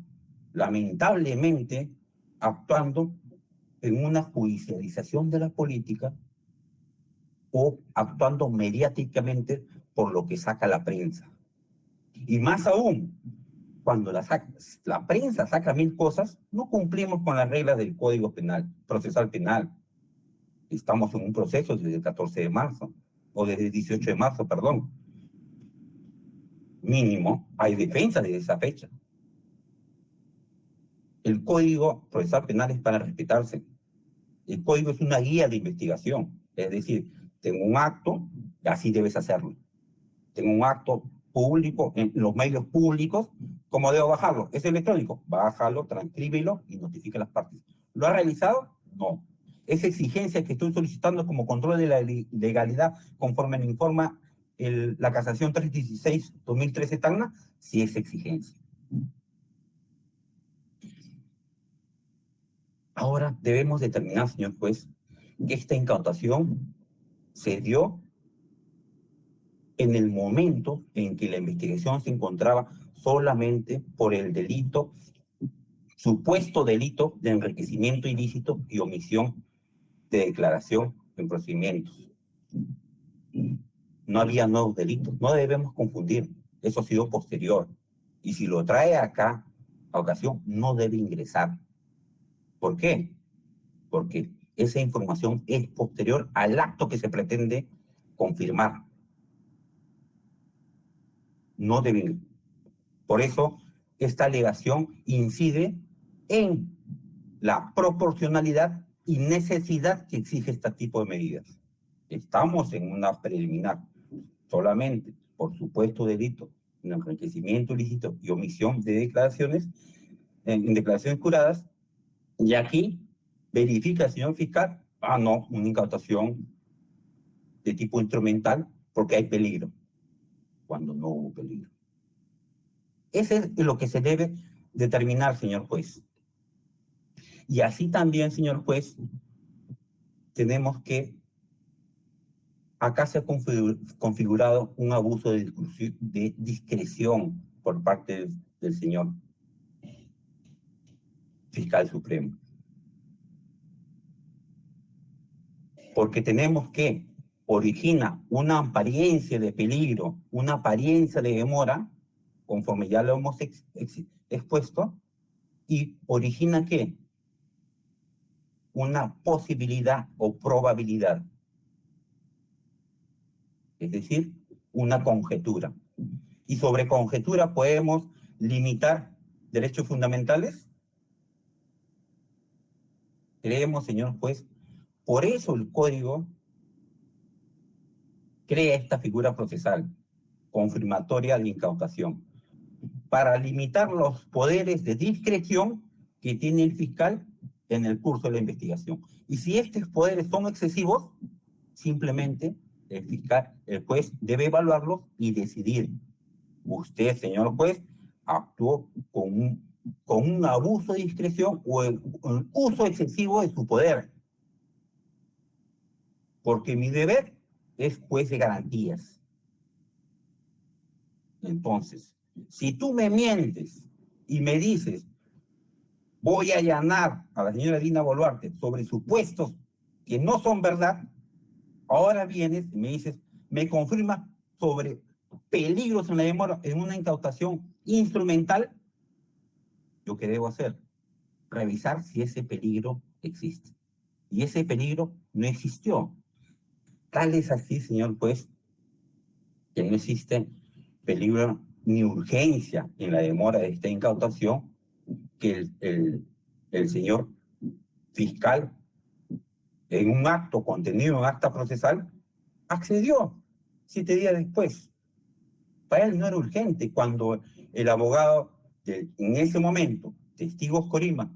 lamentablemente actuando en una judicialización de la política o actuando mediáticamente por lo que saca la prensa. Y más aún, cuando la prensa saca 1000 cosas, no cumplimos con las reglas del Código Penal, Procesal Penal. Estamos en un proceso desde el 14 de marzo, o desde el 18 de marzo, perdón. Mínimo, hay defensa desde esa fecha. El Código Procesal Penal es para respetarse. El Código es una guía de investigación. Es decir, tengo un acto, y así debes hacerlo. Tengo un acto público, en los medios públicos, ¿cómo debo bajarlo? Es electrónico. Bájalo, transcríbelo y notifica las partes. ¿Lo ha realizado? No. Esa exigencia que estoy solicitando como control de la legalidad, conforme me informa la casación 316-2013 Tacna, sí es exigencia. Ahora debemos determinar, señor juez, que esta incautación se dio en el momento en que la investigación se encontraba solamente por el delito, supuesto delito de enriquecimiento ilícito y omisión de declaración en procedimientos. No había nuevos delitos, no debemos confundir, eso ha sido posterior. Y si lo trae acá a ocasión, no debe ingresar. ¿Por qué? Porque esa información es posterior al acto que se pretende confirmar. No deben. Por eso, esta alegación incide en la proporcionalidad y necesidad que exige este tipo de medidas. Estamos en una preliminar, solamente por supuesto delito, en enriquecimiento ilícito y omisión de declaraciones, en declaraciones juradas, y aquí verifica el señor fiscal, no, una incautación de tipo instrumental porque hay peligro, cuando no hubo peligro. Ese es lo que se debe determinar, señor juez. Y así también, señor juez, tenemos que acá se ha configurado un abuso de discreción por parte del señor fiscal supremo. Porque tenemos que origina una apariencia de peligro, una apariencia de demora, conforme ya lo hemos expuesto, y origina ¿qué? Una posibilidad o probabilidad. Es decir, una conjetura. Y sobre conjetura podemos limitar derechos fundamentales. Creemos, señor juez, por eso el código crea esta figura procesal, confirmatoria de incautación, para limitar los poderes de discreción que tiene el fiscal en el curso de la investigación. Y si estos poderes son excesivos, simplemente el fiscal, el juez, debe evaluarlos y decidir. Usted, señor juez, actuó con un abuso de discreción o el uso excesivo de su poder. Porque mi deber es juez de garantías. Entonces, si tú me mientes y me dices, voy a allanar a la señora Dina Boluarte sobre supuestos que no son verdad, ahora vienes y me dices, me confirma sobre peligros en la demora, en una incautación instrumental. ¿Yo qué debo hacer? Revisar si ese peligro existe. Y ese peligro no existió. Tal es así, señor juez, que no existe peligro ni urgencia en la demora de esta incautación, que el señor fiscal, en un acto contenido en acta procesal, accedió 7 días después. Para él no era urgente cuando el abogado, en ese momento, Testigos Corima,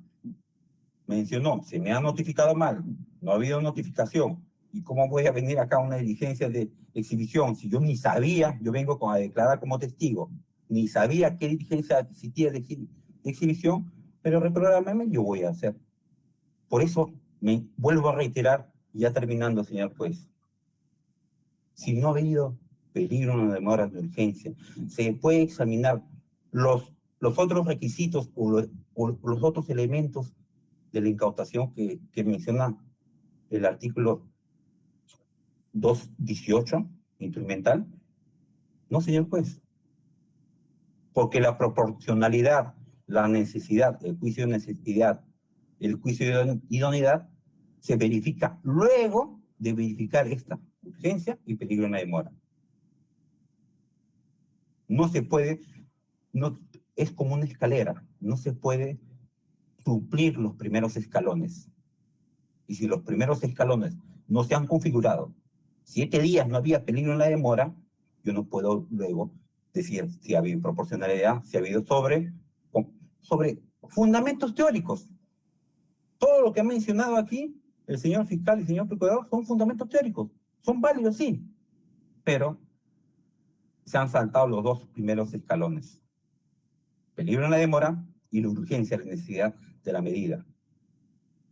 mencionó, se me ha notificado mal, no ha habido notificación, ¿y cómo voy a venir acá a una diligencia de exhibición? Si yo ni sabía, yo vengo a declarar como testigo, ni sabía qué diligencia existía de exhibición, pero reprográmame, yo voy a hacer. Por eso me vuelvo a reiterar, ya terminando, señor juez. Si no ha habido peligro en la demora de urgencia, se puede examinar los otros requisitos o los otros elementos de la incautación que menciona el artículo 218 instrumental. No, señor juez. Porque la proporcionalidad, la necesidad, el juicio de necesidad, el juicio de idoneidad, se verifica luego de verificar esta urgencia y peligro en la demora. No se puede, no, es como una escalera, no se puede suplir los primeros escalones. Y si los primeros escalones no se han configurado, 7 días no había peligro en la demora, yo no puedo luego decir si ha habido proporcionalidad, si ha habido sobre fundamentos teóricos. Todo lo que ha mencionado aquí el señor fiscal y el señor procurador son fundamentos teóricos, son válidos, sí, pero se han saltado los 2 primeros escalones. Peligro en la demora y la urgencia, la necesidad de la medida.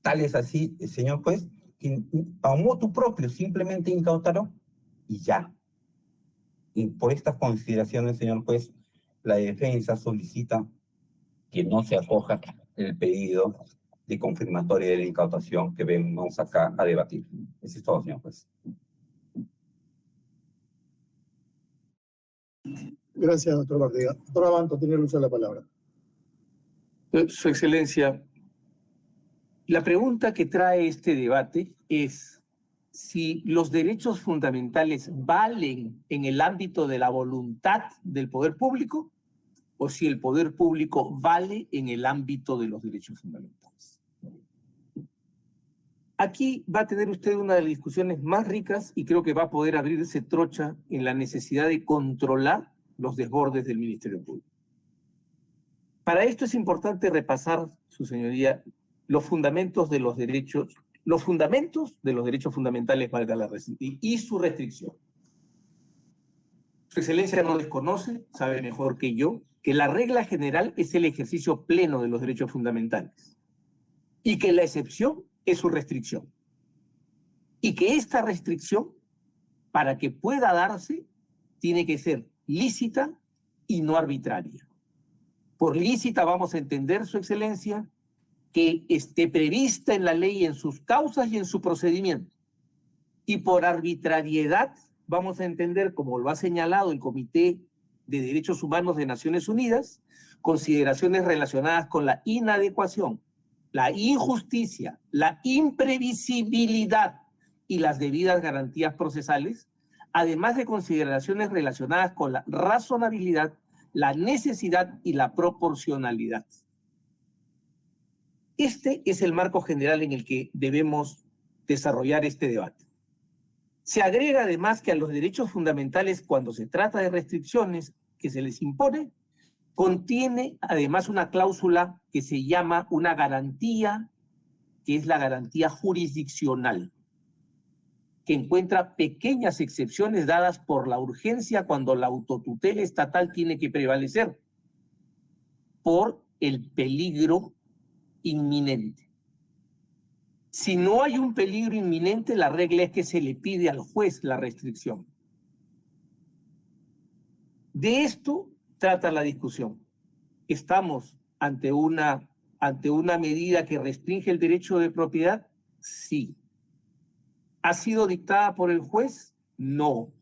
Tal es así, el señor juez, que a motu propio simplemente incautaron y ya. Y por estas consideraciones, señor juez, la defensa solicita que no se acoja el pedido de confirmatoria de la incautación que venimos acá a debatir. Eso es todo, señor juez. Gracias, doctor Barriga. Doctor Abanto, tiene el uso de la palabra. Su Excelencia, la pregunta que trae este debate es si los derechos fundamentales valen en el ámbito de la voluntad del poder público o si el poder público vale en el ámbito de los derechos fundamentales. Aquí va a tener usted una de las discusiones más ricas y creo que va a poder abrirse trocha en la necesidad de controlar los desbordes del Ministerio Público. Para esto es importante repasar, su señoría, los fundamentos de los derechos fundamentales, valga la redundancia, y su restricción. Su Excelencia no desconoce, sabe mejor que yo, que la regla general es el ejercicio pleno de los derechos fundamentales y que la excepción es su restricción. Y que esta restricción para que pueda darse, tiene que ser lícita y no arbitraria. Por lícita vamos a entender, Su Excelencia, que esté prevista en la ley en sus causas y en su procedimiento. Y por arbitrariedad vamos a entender, como lo ha señalado el Comité de Derechos Humanos de Naciones Unidas, consideraciones relacionadas con la inadecuación, la injusticia, la imprevisibilidad y las debidas garantías procesales, además de consideraciones relacionadas con la razonabilidad, la necesidad y la proporcionalidad. Este es el marco general en el que debemos desarrollar este debate. Se agrega además que a los derechos fundamentales, cuando se trata de restricciones que se les impone, contiene además una cláusula que se llama una garantía, que es la garantía jurisdiccional, que encuentra pequeñas excepciones dadas por la urgencia cuando la autotutela estatal tiene que prevalecer por el peligro inminente. Si no hay un peligro inminente, la regla es que se le pide al juez la restricción. De esto trata la discusión. ¿Estamos ante una medida que restringe el derecho de propiedad? Sí. ¿Ha sido dictada por el juez? No.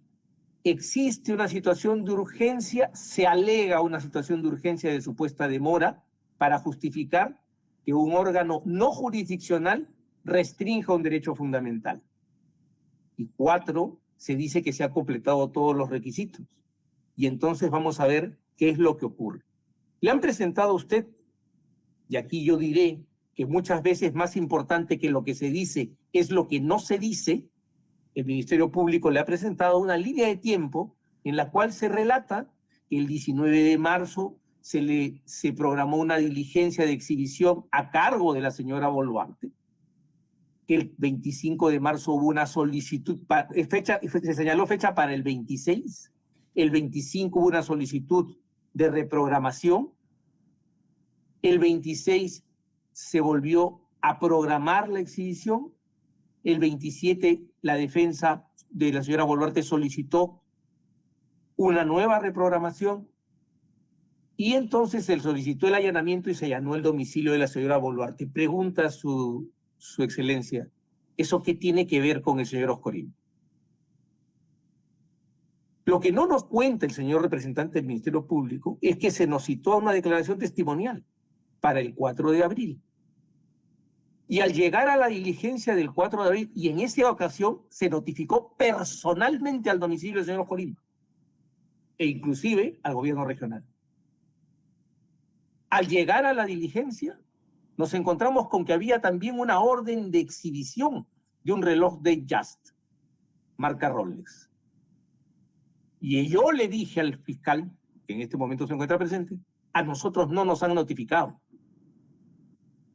¿Existe una situación de urgencia? Se alega una situación de urgencia de supuesta demora para justificar que un órgano no jurisdiccional restrinja un derecho fundamental. Y 4, se dice que se han completado todos los requisitos. Y entonces vamos a ver qué es lo que ocurre. Le han presentado a usted, y aquí yo diré que muchas veces más importante que lo que se dice es lo que no se dice. El Ministerio Público le ha presentado una línea de tiempo en la cual se relata que el 19 de marzo se programó una diligencia de exhibición a cargo de la señora Boluarte, que el 25 de marzo hubo una solicitud, se señaló fecha para el 26, el 25 hubo una solicitud de reprogramación, el 26 se volvió a programar la exhibición, el 27 la defensa de la señora Boluarte solicitó una nueva reprogramación y entonces se solicitó el allanamiento y se allanó el domicilio de la señora Boluarte. Pregunta su Excelencia, ¿eso qué tiene que ver con el señor Oscorín? Lo que no nos cuenta el señor representante del Ministerio Público es que se nos citó a una declaración testimonial para el 4 de abril. Y al llegar a la diligencia del 4 de abril, y en esa ocasión se notificó personalmente al domicilio del señor Oscorín, e inclusive al gobierno regional. Al llegar a la diligencia, nos encontramos con que había también una orden de exhibición de un reloj de Just, marca Rolex. Y yo le dije al fiscal, que en este momento se encuentra presente, a nosotros no nos han notificado.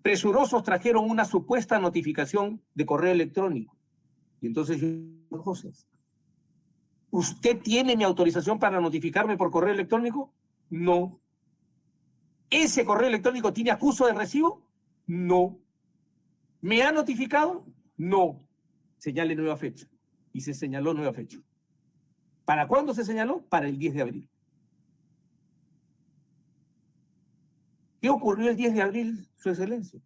Presurosos trajeron una supuesta notificación de correo electrónico. Y entonces yo, José, ¿usted tiene mi autorización para notificarme por correo electrónico? No. ¿Ese correo electrónico tiene acuso de recibo? No. ¿Me ha notificado? No. Señale nueva fecha. Y se señaló nueva fecha. ¿Para cuándo se señaló? Para el 10 de abril. ¿Qué ocurrió el 10 de abril, Su Excelencia?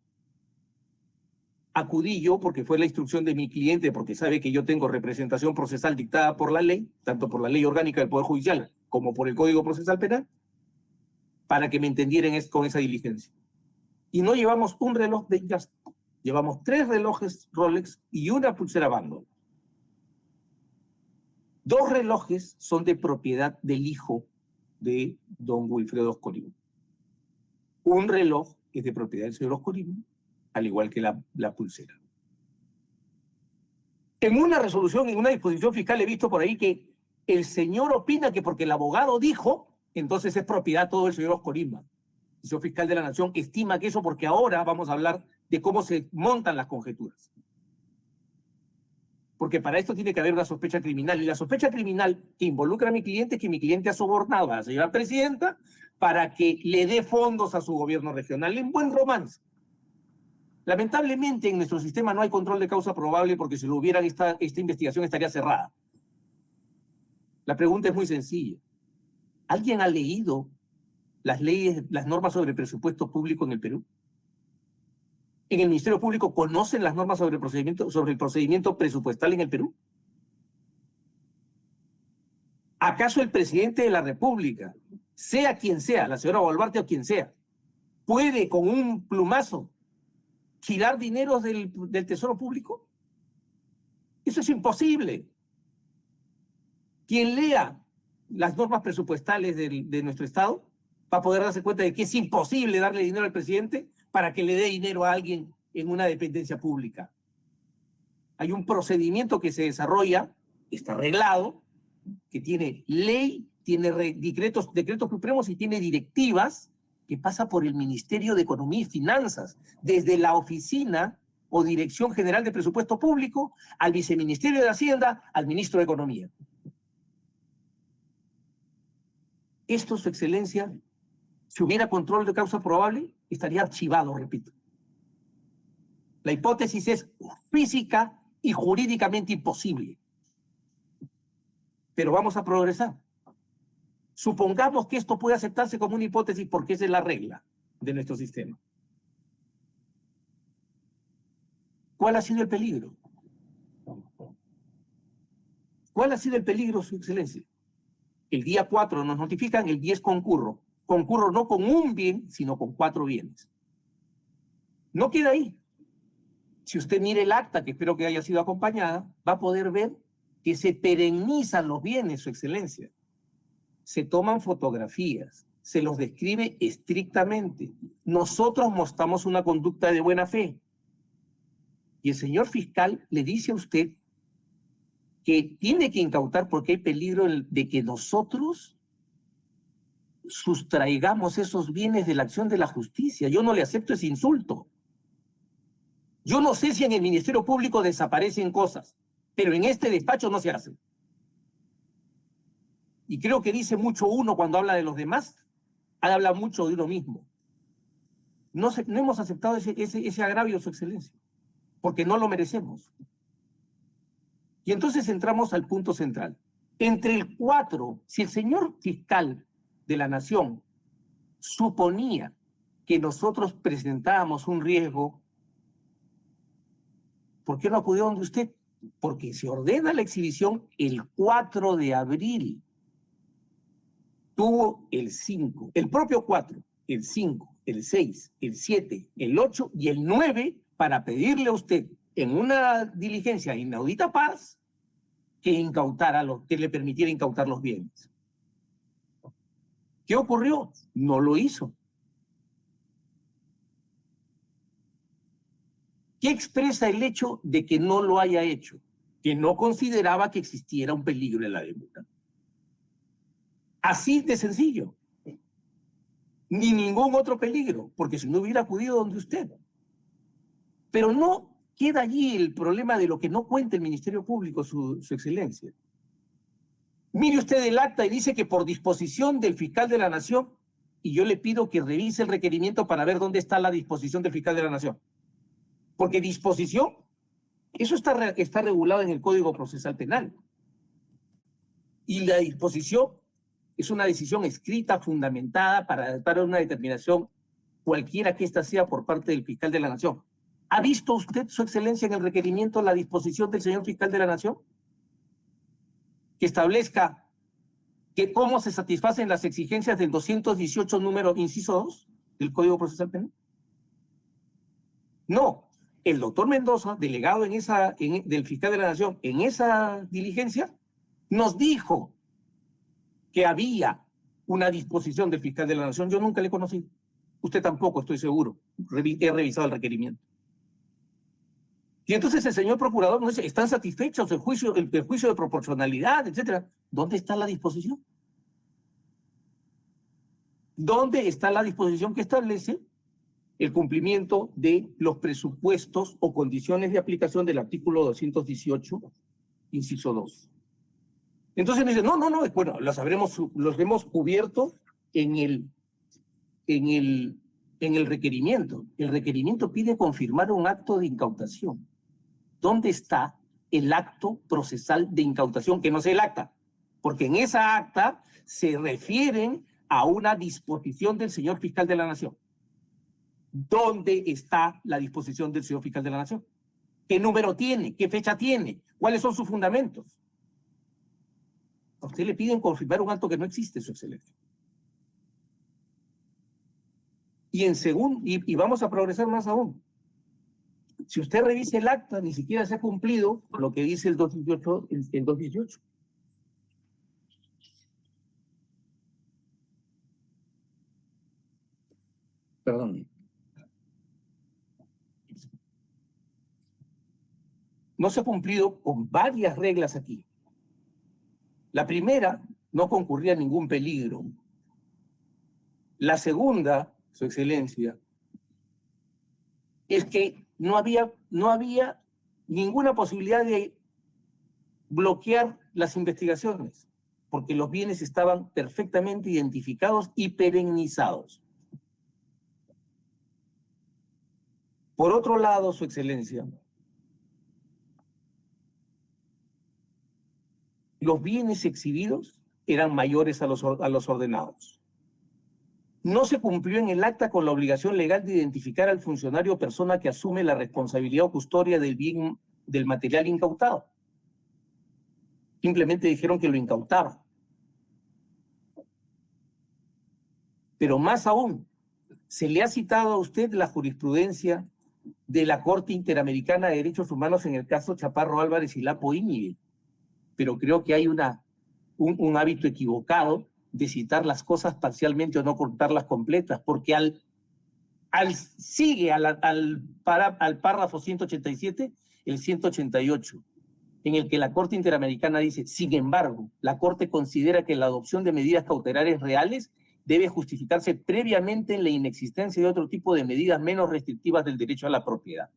Acudí yo, porque fue la instrucción de mi cliente, porque sabe que yo tengo representación procesal dictada por la ley, tanto por la Ley Orgánica del Poder Judicial como por el Código Procesal Penal, para que me entendieran con esa diligencia. Y no llevamos un reloj de Just, llevamos 3 relojes Rolex y una pulsera Bando. 2 relojes son de propiedad del hijo de don Wilfredo Oscorín. Un reloj es de propiedad del señor Oscorín, al igual que la pulsera. En una resolución, en una disposición fiscal, he visto por ahí que el señor opina que porque el abogado dijo, entonces es propiedad todo el señor Oscorín. El señor fiscal de la Nación estima que eso, porque ahora vamos a hablar de cómo se montan las conjeturas. Porque para esto tiene que haber una sospecha criminal. Y la sospecha criminal que involucra a mi cliente es que mi cliente ha sobornado a la señora presidenta para que le dé fondos a su gobierno regional en buen romance. Lamentablemente en nuestro sistema no hay control de causa probable porque si lo hubieran esta investigación estaría cerrada. La pregunta es muy sencilla. ¿Alguien ha leído las leyes, las normas sobre presupuesto público en el Perú? ¿En el Ministerio Público conocen las normas sobre el procedimiento presupuestal en el Perú? ¿Acaso el presidente de la República, sea quien sea, la señora Boluarte o quien sea, puede con un plumazo girar dineros del Tesoro Público? Eso es imposible. Quien lea las normas presupuestales de nuestro Estado va a poder darse cuenta de que es imposible darle dinero al presidente para que le dé dinero a alguien en una dependencia pública. Hay un procedimiento que se desarrolla, está arreglado, que tiene ley, tiene decretos supremos y tiene directivas que pasa por el Ministerio de Economía y Finanzas, desde la oficina o Dirección General de Presupuesto Público al Viceministerio de Hacienda, al Ministro de Economía. Esto, Su Excelencia, si hubiera control de causa probable, estaría archivado, repito. La hipótesis es física y jurídicamente imposible. Pero vamos a progresar. Supongamos que esto puede aceptarse como una hipótesis porque esa es la regla de nuestro sistema. ¿Cuál ha sido el peligro? ¿Cuál ha sido el peligro, Su Excelencia? El día 4 nos notifican, el 10 concurro. Concurro no con un bien, sino con 4 bienes. No queda ahí. Si usted mira el acta, que espero que haya sido acompañada, va a poder ver que se perennizan los bienes, Su Excelencia. Se toman fotografías, se los describe estrictamente. Nosotros mostramos una conducta de buena fe. Y el señor fiscal le dice a usted que tiene que incautar porque hay peligro de que nosotros sustraigamos esos bienes de la acción de la justicia. Yo no le acepto ese insulto. Yo no sé si en el Ministerio Público desaparecen cosas, pero en este despacho no se hace. Y creo que dice mucho uno cuando habla de los demás, habla mucho de uno mismo. No hemos aceptado ese agravio, Su Excelencia, porque no lo merecemos. Y entonces entramos al punto central. Entre el 4, si el señor fiscal de la Nación suponía que nosotros presentábamos un riesgo, ¿por qué no acudió donde usted? Porque se ordena la exhibición el 4 de abril. Tuvo el 5, el propio 4, el 5, el 6, el 7, el 8 y el 9 para pedirle a usted en una diligencia inaudita paz que le permitiera incautar los bienes. ¿Qué ocurrió? No lo hizo. ¿Qué expresa el hecho de que no lo haya hecho? Que no consideraba que existiera un peligro en la deuda. Así de sencillo. Ni ningún otro peligro, porque si no hubiera acudido donde usted. Pero no queda allí el problema de lo que no cuenta el Ministerio Público, su Excelencia. Mire usted el acta y dice que por disposición del fiscal de la Nación, y yo le pido que revise el requerimiento para ver dónde está la disposición del fiscal de la Nación. Porque disposición, eso está regulado en el Código Procesal Penal. Y la disposición es una decisión escrita, fundamentada para una determinación, cualquiera que ésta sea por parte del fiscal de la Nación. ¿Ha visto usted, Su Excelencia, en el requerimiento la disposición del señor fiscal de la Nación? Que establezca que cómo se satisfacen las exigencias del 218 número inciso 2 del Código Procesal Penal. No, el doctor Mendoza, delegado del fiscal de la Nación en esa diligencia, nos dijo que había una disposición del fiscal de la Nación. Yo nunca le he conocido. Usted tampoco, estoy seguro. He revisado el requerimiento. Y entonces el señor procurador nos dice, ¿están satisfechos el juicio de proporcionalidad, etcétera? ¿Dónde está la disposición? ¿Dónde está la disposición que establece el cumplimiento de los presupuestos o condiciones de aplicación del artículo 218, inciso 2? Entonces me dice, no, bueno, los hemos cubierto en el requerimiento. El requerimiento pide confirmar un acto de incautación. ¿Dónde está el acto procesal de incautación? Que no sea el acta, porque en esa acta se refieren a una disposición del señor fiscal de la Nación. ¿Dónde está la disposición del señor fiscal de la Nación? ¿Qué número tiene? ¿Qué fecha tiene? ¿Cuáles son sus fundamentos? A usted le piden confirmar un acto que no existe, Su Excelencia. Y vamos a progresar más aún. Si usted revisa el acta, ni siquiera se ha cumplido lo que dice el 218. Perdón. No se ha cumplido con varias reglas aquí. La primera, no concurría ningún peligro. La segunda, Su Excelencia, es que no había ninguna posibilidad de bloquear las investigaciones, porque los bienes estaban perfectamente identificados y perennizados. Por otro lado, Su Excelencia, los bienes exhibidos eran mayores a los ordenados. No se cumplió en el acta con la obligación legal de identificar al funcionario o persona que asume la responsabilidad o custodia del bien, del material incautado. Simplemente dijeron que lo incautaba. Pero más aún, se le ha citado a usted la jurisprudencia de la Corte Interamericana de Derechos Humanos en el caso Chaparro Álvarez y Lapo Íñiguez. Pero creo que hay un hábito equivocado de citar las cosas parcialmente o no contarlas completas, porque sigue al párrafo 187, el 188, en el que la Corte Interamericana dice: sin embargo, la Corte considera que la adopción de medidas cautelares reales debe justificarse previamente en la inexistencia de otro tipo de medidas menos restrictivas del derecho a la propiedad.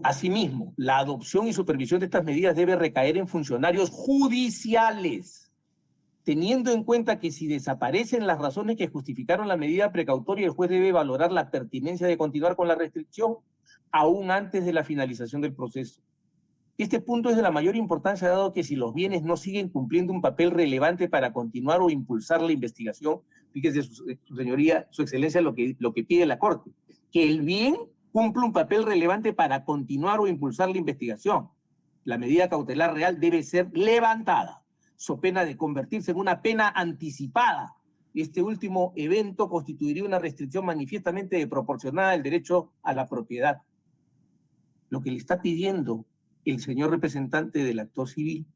Asimismo, la adopción y supervisión de estas medidas debe recaer en funcionarios judiciales, teniendo en cuenta que si desaparecen las razones que justificaron la medida precautoria, el juez debe valorar la pertinencia de continuar con la restricción aún antes de la finalización del proceso. Este punto es de la mayor importancia, dado que si los bienes no siguen cumpliendo un papel relevante para continuar o impulsar la investigación, fíjese su señoría, Su Excelencia, lo que pide la Corte, que el bien cumple un papel relevante para continuar o impulsar la investigación. La medida cautelar real debe ser levantada, so pena de convertirse en una pena anticipada. Este último evento constituiría una restricción manifiestamente desproporcionada del derecho a la propiedad. Lo que le está pidiendo el señor representante del actor civil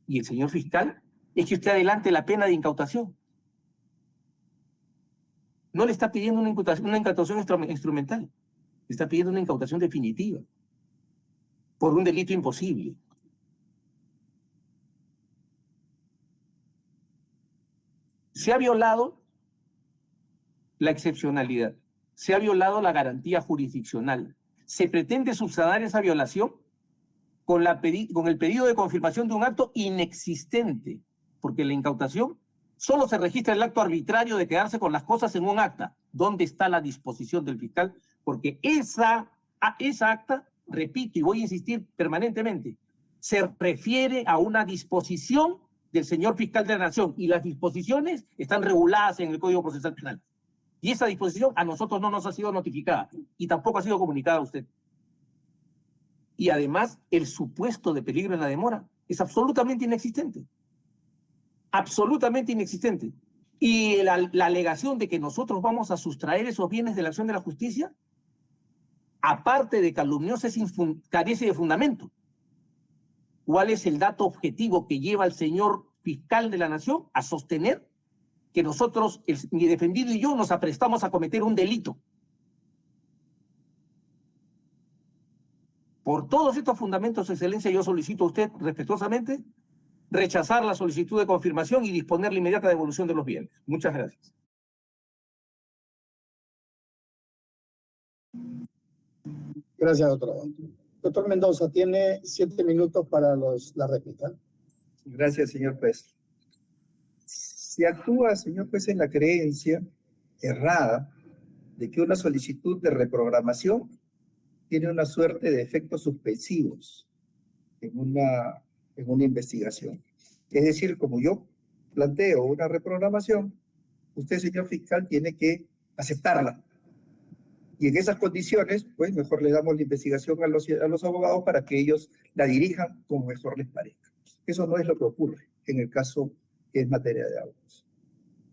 y el señor fiscal es que usted adelante la pena de incautación. No le está pidiendo una incautación instrumental, le está pidiendo una incautación definitiva por un delito imposible. Se ha violado la excepcionalidad, se ha violado la garantía jurisdiccional. Se pretende subsanar esa violación con el pedido de confirmación de un acto inexistente, porque la incautación solo se registra el acto arbitrario de quedarse con las cosas en un acta. ¿Dónde está la disposición del fiscal? Porque esa acta, repito y voy a insistir permanentemente, se refiere a una disposición del señor fiscal de la Nación, y las disposiciones están reguladas en el Código Procesal Penal. Y esa disposición a nosotros no nos ha sido notificada y tampoco ha sido comunicada a usted. Y además, el supuesto de peligro en la demora es absolutamente inexistente. Absolutamente inexistente. Y la alegación de que nosotros vamos a sustraer esos bienes de la acción de la justicia, aparte de calumniosa, carece de fundamento. ¿Cuál es el dato objetivo que lleva al señor fiscal de la Nación a sostener que nosotros, mi defendido y yo, nos aprestamos a cometer un delito? Por todos estos fundamentos, Excelencia, yo solicito a usted respetuosamente rechazar la solicitud de confirmación y disponer la inmediata devolución de los bienes. Muchas gracias. Gracias, doctor. Doctor Mendoza, tiene 7 minutos para la réplica. Gracias, señor juez. Se actúa, señor juez, en la creencia errada de que una solicitud de reprogramación tiene una suerte de efectos suspensivos en en una investigación. Es decir, como yo planteo una reprogramación, usted, señor fiscal, tiene que aceptarla. Y en esas condiciones, pues mejor le damos la investigación a los abogados para que ellos la dirijan como mejor les parezca. Eso no es lo que ocurre en el caso que es materia de abuso.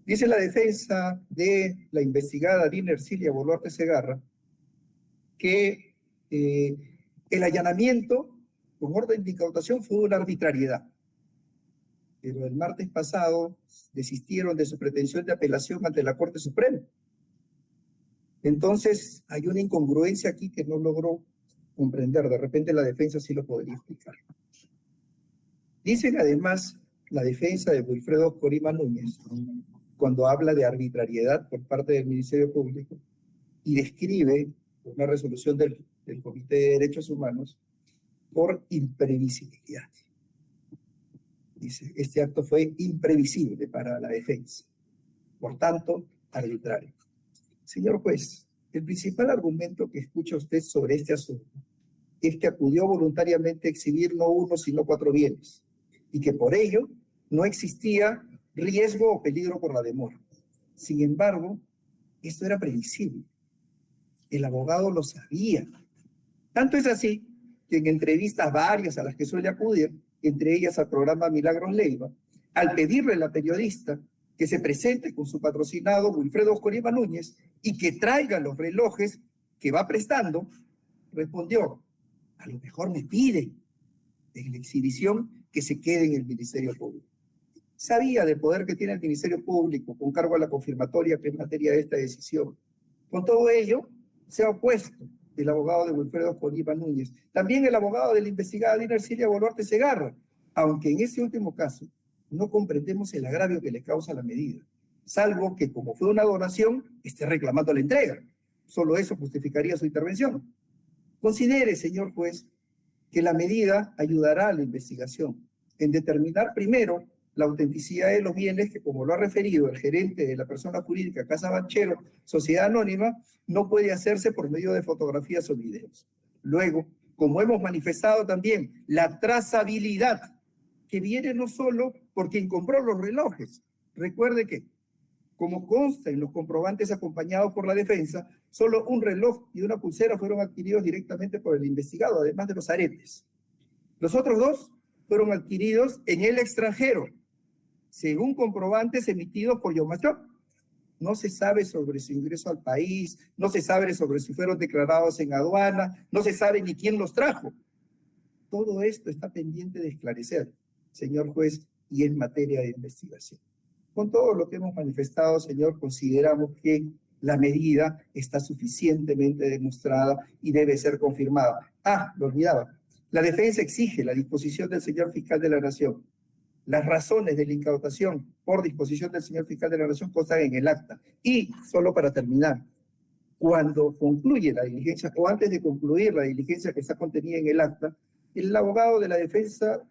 Dice la defensa de la investigada Dina Ercilia Boluarte Segarra que el allanamiento con orden de incautación fue una arbitrariedad. Pero el martes pasado desistieron de su pretensión de apelación ante la Corte Suprema. Entonces, hay una incongruencia aquí que no logró comprender. De repente la defensa sí lo podría explicar. Dicen además la defensa de Wilfredo Corima Núñez, cuando habla de arbitrariedad por parte del Ministerio Público y describe una resolución del Comité de Derechos Humanos por imprevisibilidad. Dice, este acto fue imprevisible para la defensa, por tanto, arbitrario. Señor juez, el principal argumento que escucha usted sobre este asunto es que acudió voluntariamente a exhibir no uno, sino 4 bienes, y que por ello no existía riesgo o peligro por la demora. Sin embargo, esto era previsible. El abogado lo sabía. Tanto es así que en entrevistas varias a las que suele acudir, entre ellas al programa Milagros Leiva, al pedirle a la periodista que se presente con su patrocinado Wilfredo Corima Núñez y que traiga los relojes que va prestando, respondió, a lo mejor me pide en la exhibición que se quede en el Ministerio Público. Sabía del poder que tiene el Ministerio Público con cargo a la confirmatoria que es materia de esta decisión. Con todo ello, se ha opuesto el abogado de Wilfredo Corima Núñez, también el abogado de la investigada Dina Ercilia Boluarte Segarra, aunque en este último caso no comprendemos el agravio que le causa la medida, salvo que como fue una donación, esté reclamando la entrega. Solo eso justificaría su intervención. Considere, señor juez, que la medida ayudará a la investigación en determinar primero la autenticidad de los bienes que, como lo ha referido el gerente de la persona jurídica Casa Banchero, Sociedad Anónima, no puede hacerse por medio de fotografías o videos. Luego, como hemos manifestado también, la trazabilidad que viene no solo por quien compró los relojes. Recuerde que, como consta en los comprobantes acompañados por la defensa, solo un reloj y una pulsera fueron adquiridos directamente por el investigado, además de los aretes. Los otros 2 fueron adquiridos en el extranjero, según comprobantes emitidos por Yomachop. No se sabe sobre su ingreso al país, no se sabe sobre si fueron declarados en aduana, no se sabe ni quién los trajo. Todo esto está pendiente de esclarecer, señor juez, y en materia de investigación. Con todo lo que hemos manifestado, señor, consideramos que la medida está suficientemente demostrada y debe ser confirmada. Lo olvidaba. La defensa exige la disposición del señor fiscal de la Nación. Las razones de la incautación por disposición del señor fiscal de la Nación constan en el acta. Y, solo para terminar, cuando concluye la diligencia, o antes de concluir la diligencia que está contenida en el acta, el abogado de la defensa,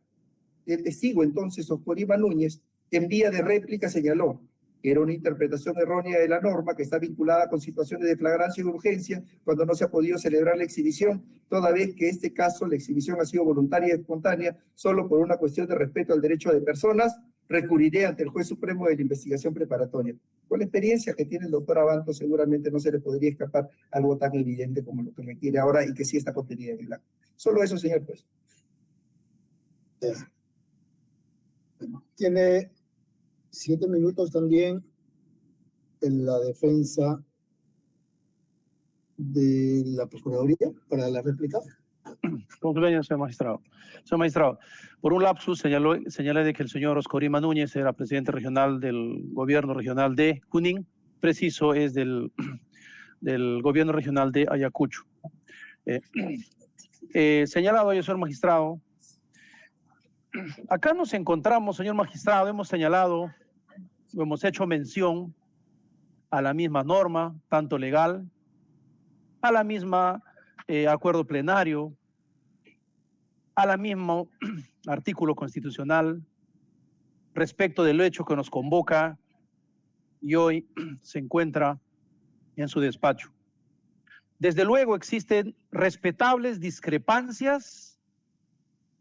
el testigo entonces, Corima Núñez, en vía de réplica señaló que era una interpretación errónea de la norma que está vinculada con situaciones de flagrancia y urgencia cuando no se ha podido celebrar la exhibición, toda vez que en este caso la exhibición ha sido voluntaria y espontánea solo por una cuestión de respeto al derecho de personas, recurriré ante el juez supremo de la investigación preparatoria. Con la experiencia que tiene el doctor Abanto, seguramente no se le podría escapar algo tan evidente como lo que requiere ahora y que sí está contenido en el acta. Solo eso, señor juez. Tiene 7 minutos también en la defensa de la Procuraduría para la réplica. Con su venia, señor magistrado. Señor magistrado, por un lapsus señalé de que el señor Corima Núñez era presidente regional del gobierno regional de Junín, preciso es del gobierno regional de Ayacucho. Señalado yo, señor magistrado, acá nos encontramos, señor magistrado, hemos señalado, hemos hecho mención a la misma norma, tanto legal, a la misma acuerdo plenario, a la mismo artículo constitucional respecto del hecho que nos convoca y hoy se encuentra en su despacho. Desde luego existen respetables discrepancias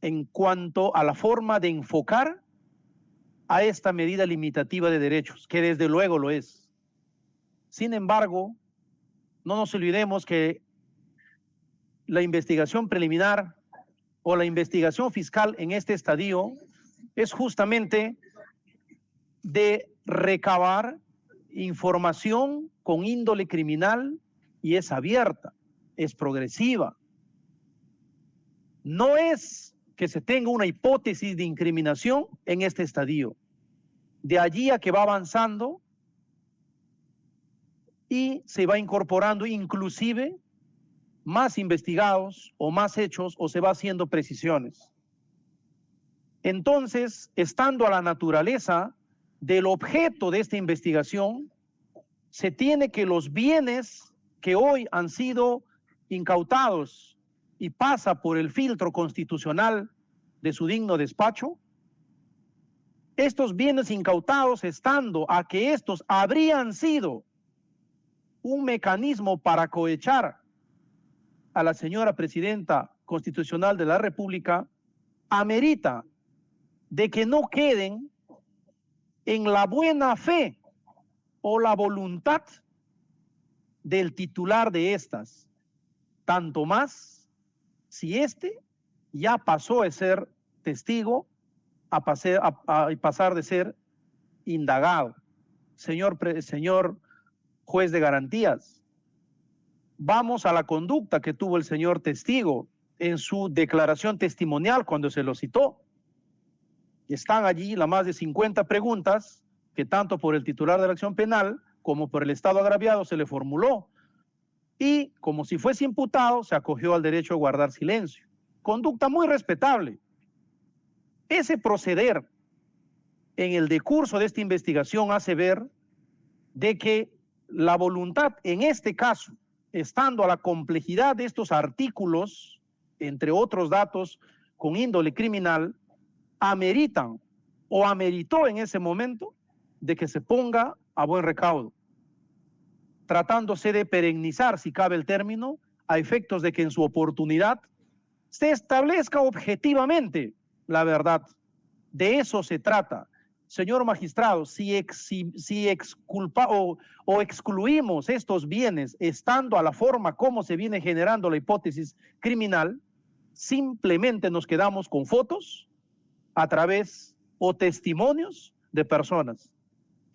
en cuanto a la forma de enfocar a esta medida limitativa de derechos, que desde luego lo es. Sin embargo, no nos olvidemos que la investigación preliminar o la investigación fiscal en este estadio es justamente de recabar información con índole criminal y es abierta, es progresiva. No es que se tenga una hipótesis de incriminación en este estadio. De allí a que va avanzando y se va incorporando inclusive más investigados o más hechos o se va haciendo precisiones. Entonces, estando a la naturaleza del objeto de esta investigación, se tiene que los bienes que hoy han sido incautados y pasa por el filtro constitucional de su digno despacho, estos bienes incautados, estando a que estos habrían sido un mecanismo para cohechar a la señora presidenta constitucional de la República, amerita de que no queden en la buena fe o la voluntad del titular de estas, tanto más si éste ya pasó de ser testigo a pasar de ser indagado. Señor juez de garantías, vamos a la conducta que tuvo el señor testigo en su declaración testimonial cuando se lo citó. Están allí las más de 50 preguntas que tanto por el titular de la acción penal como por el Estado agraviado se le formuló. Y como si fuese imputado, se acogió al derecho a guardar silencio. Conducta muy respetable. Ese proceder en el decurso de esta investigación hace ver de que la voluntad, en este caso, estando a la complejidad de estos artículos, entre otros datos con índole criminal, ameritan o ameritó en ese momento de que se ponga a buen recaudo, tratándose de perennizar, si cabe el término, a efectos de que en su oportunidad se establezca objetivamente la verdad. De eso se trata. Señor magistrado, si exculpa o excluimos estos bienes estando a la forma como se viene generando la hipótesis criminal, simplemente nos quedamos con fotos a través o testimonios de personas.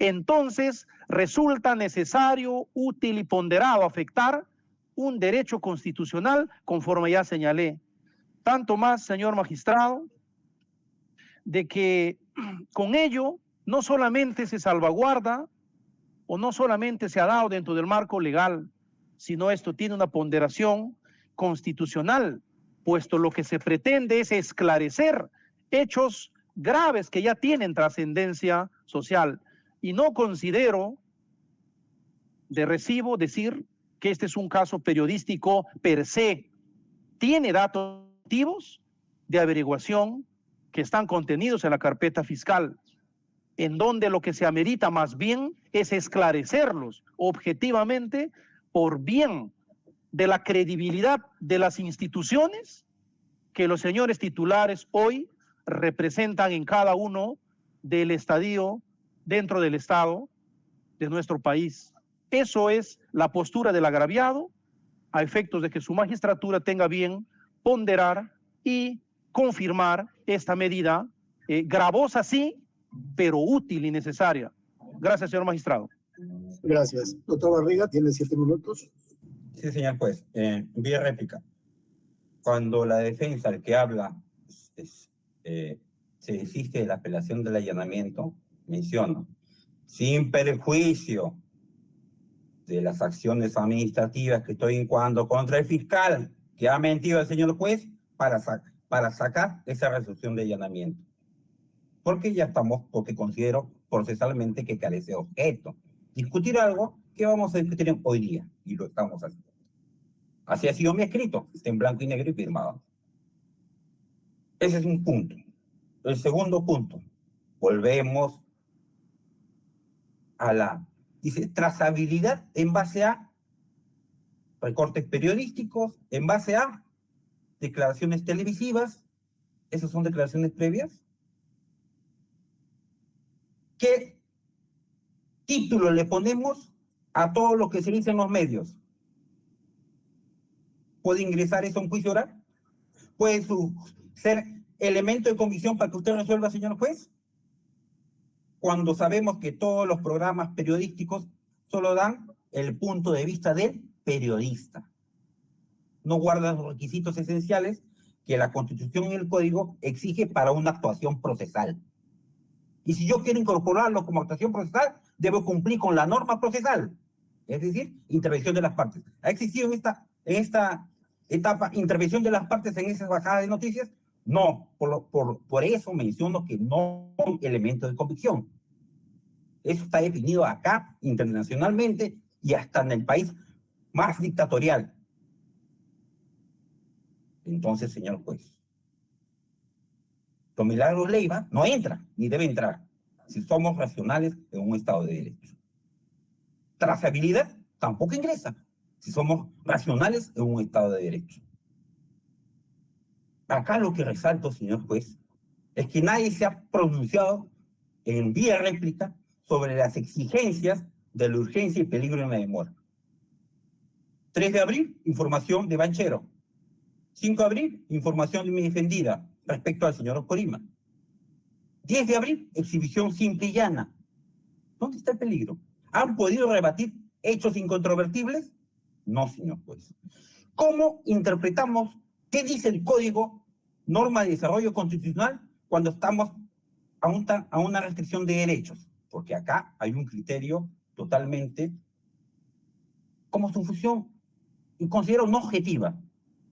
Entonces resulta necesario, útil y ponderado afectar un derecho constitucional conforme ya señalé. Tanto más, señor magistrado, de que con ello no solamente se salvaguarda o no solamente se ha dado dentro del marco legal, sino esto tiene una ponderación constitucional, puesto lo que se pretende es esclarecer hechos graves que ya tienen trascendencia social. Y no considero de recibo decir que este es un caso periodístico per se. Tiene datos activos de averiguación que están contenidos en la carpeta fiscal, en donde lo que se amerita más bien es esclarecerlos objetivamente por bien de la credibilidad de las instituciones que los señores titulares hoy representan en cada uno del estadio dentro del Estado de nuestro país. Eso es la postura del agraviado a efectos de que su magistratura tenga bien ponderar y confirmar esta medida gravosa sí, pero útil y necesaria. Gracias, señor magistrado. Gracias. Doctor Barriga, tiene 7 minutos. Sí, señor juez. Vía réplica. Cuando la defensa, el que habla, se desiste de la apelación del allanamiento, menciona, sin perjuicio de las acciones administrativas que estoy incoando contra el fiscal que ha mentido al señor juez para sacar esa resolución de allanamiento. Porque considero procesalmente que carece de objeto. Discutir algo que vamos a discutir hoy día, y lo estamos haciendo. Así ha sido mi escrito, está en blanco y negro y firmado. Ese es un punto. El segundo punto, volvemos a la, dice, trazabilidad en base a recortes periodísticos, en base a declaraciones televisivas, ¿Esas son declaraciones previas? ¿Qué título le ponemos a todo lo que se dice en los medios? ¿Puede ingresar eso a un juicio oral? ¿Puede ser elemento de convicción para que usted resuelva, señor juez? Cuando sabemos que todos los programas periodísticos solo dan el punto de vista del periodista. No guardan los requisitos esenciales que la Constitución y el Código exige para una actuación procesal. Y si yo quiero incorporarlo como actuación procesal, debo cumplir con la norma procesal, es decir, intervención de las partes. ¿Ha existido en esta etapa intervención de las partes en esas bajadas de noticias? No, por eso menciono que no son elementos de convicción. Eso está definido acá, internacionalmente, y hasta en el país más dictatorial. Entonces, señor juez, don Milagros Leiva no entra, ni debe entrar, si somos racionales en un Estado de Derecho. Trazabilidad tampoco ingresa, si somos racionales en un Estado de Derecho. Acá lo que resalto, señor juez, es que nadie se ha pronunciado en vía réplica sobre las exigencias de la urgencia y peligro en la demora. 3 de abril, información de Banchero. 5 de abril, información de mi defendida respecto al señor Corima. 10 de abril, exhibición simple y llana. ¿Dónde está el peligro? ¿Han podido rebatir hechos incontrovertibles? No, señor juez. ¿Cómo interpretamos qué dice el Código, norma de desarrollo constitucional, cuando estamos a una restricción de derechos? Porque acá hay un criterio totalmente como su función, y considero no objetiva,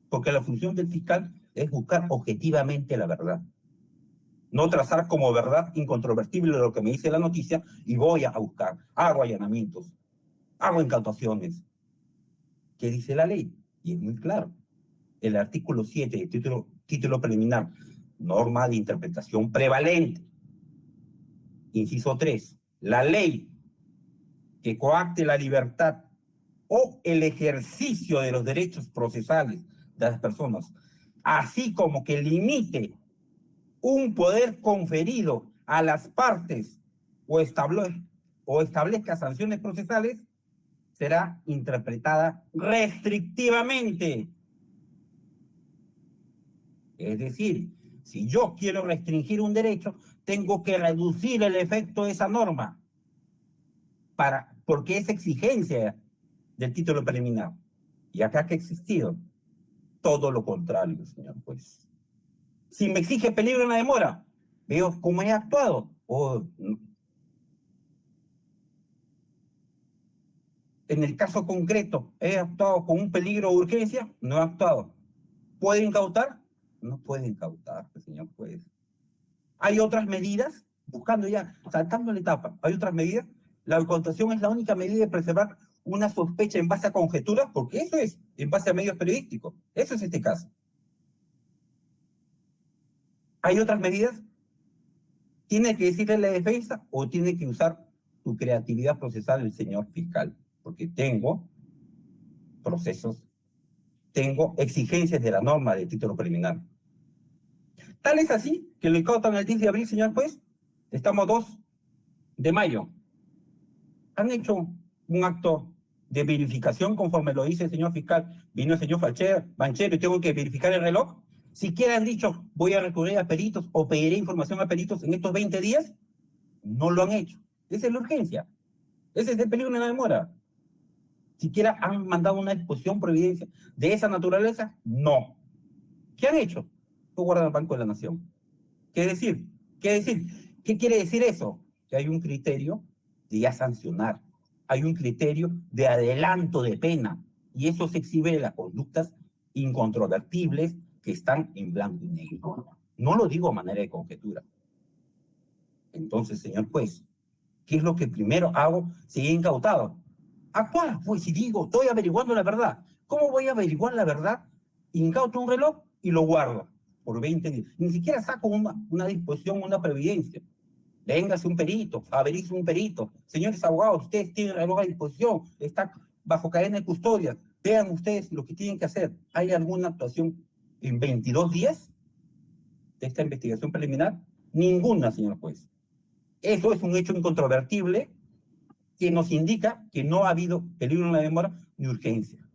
porque la función del fiscal es buscar objetivamente la verdad. No trazar como verdad incontrovertible lo que me dice la noticia y voy a buscar, hago allanamientos, hago incautaciones. ¿Qué dice la ley? Y es muy claro. El artículo 7, título preliminar, norma de interpretación prevalente. Inciso 3, la ley que coacte la libertad o el ejercicio de los derechos procesales de las personas, así como que limite un poder conferido a las partes o establezca sanciones procesales, será interpretada restrictivamente. Es decir, si yo quiero restringir un derecho, tengo que reducir el efecto de esa norma, porque es exigencia del título preliminar. Y acá que ha existido todo lo contrario, señor juez. Si me exige peligro en la demora, veo cómo he actuado. En el caso concreto, ¿he actuado con un peligro o urgencia? No he actuado. ¿Puede incautar? No puede incautar, señor juez. ¿Hay otras medidas? Buscando ya, saltando la etapa, ¿hay otras medidas? La incautación es la única medida de preservar una sospecha en base a conjeturas, porque eso es en base a medios periodísticos. Eso es este caso. ¿Hay otras medidas? ¿Tiene que decirle la defensa o tiene que usar su creatividad procesal el señor fiscal? Porque tengo procesos, tengo exigencias de la norma de título preliminar. Tal es así que lo incautan el 10 de abril, señor juez. Estamos 2 de mayo. Han hecho un acto de verificación conforme lo dice el señor fiscal. Vino el señor Banchero y tengo que verificar el reloj. Siquiera han dicho, voy a recurrir a peritos o pediré información a peritos en estos 20 días. No lo han hecho. Esa es la urgencia. Ese es el peligro en la demora. ¿Siquiera han mandado una disposición providencia de esa naturaleza? No. ¿Qué han hecho? Pues guardan el Banco de la Nación. ¿Qué decir? ¿Qué quiere decir eso? Que hay un criterio de ya sancionar. Hay un criterio de adelanto de pena. Y eso se exhibe de las conductas incontrovertibles que están en blanco y negro. No lo digo a manera de conjetura. Entonces, señor juez, ¿qué es lo que primero hago si he incautado? Actuar, pues si digo, estoy averiguando la verdad. ¿Cómo voy a averiguar la verdad? Incauto un reloj y lo guardo por 20 días. Ni siquiera saco una disposición, una previdencia. Véngase un perito, averigue un perito. Señores abogados, ustedes tienen reloj a disposición, está bajo cadena de custodia. Vean ustedes lo que tienen que hacer. ¿Hay alguna actuación en 22 días? de esta investigación preliminar? Ninguna, señor juez. Eso es un hecho incontrovertible que nos indica que no ha habido peligro en la demora ni urgencia.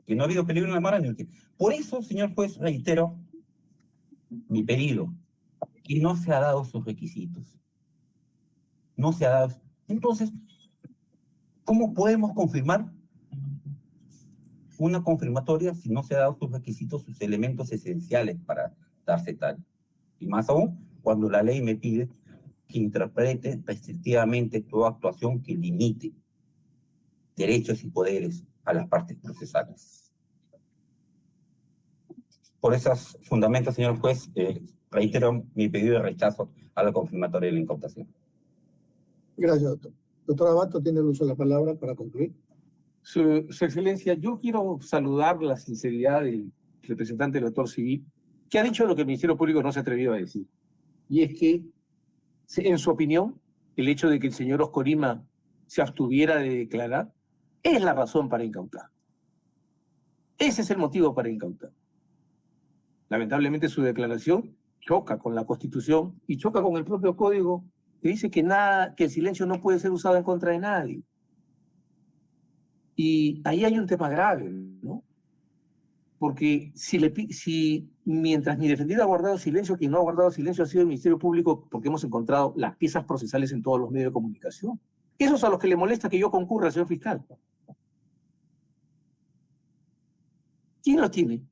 Que no ha habido peligro en la demora ni urgencia. Por eso, señor juez, reitero mi pedido, que no se ha dado sus requisitos. No se ha dado. Entonces, ¿cómo podemos confirmar una confirmatoria si no se ha dado sus requisitos, sus elementos esenciales para darse tal? Y más aún, cuando la ley me pide que interprete restrictivamente toda actuación que limite derechos y poderes a las partes procesales. Por esos fundamentos, señor juez, reitero mi pedido de rechazo a la confirmatoria de la incautación. Gracias, doctor. Doctor Abato, tiene el uso de la palabra para concluir. Su Excelencia, yo quiero saludar la sinceridad del representante del actor civil, que ha dicho lo que el Ministerio Público no se ha atrevido a decir. Y es que, en su opinión, el hecho de que el señor Oscorima se abstuviera de declarar es la razón para incautar. Ese es el motivo para incautar. Lamentablemente su declaración choca con la Constitución y choca con el propio Código, que dice que el silencio no puede ser usado en contra de nadie. Y ahí hay un tema grave, ¿no? Porque si mientras mi defendido ha guardado silencio, quien no ha guardado silencio ha sido el Ministerio Público, porque hemos encontrado las piezas procesales en todos los medios de comunicación. Esos a los que le molesta que yo concurra, señor fiscal. ¿Quién los tiene?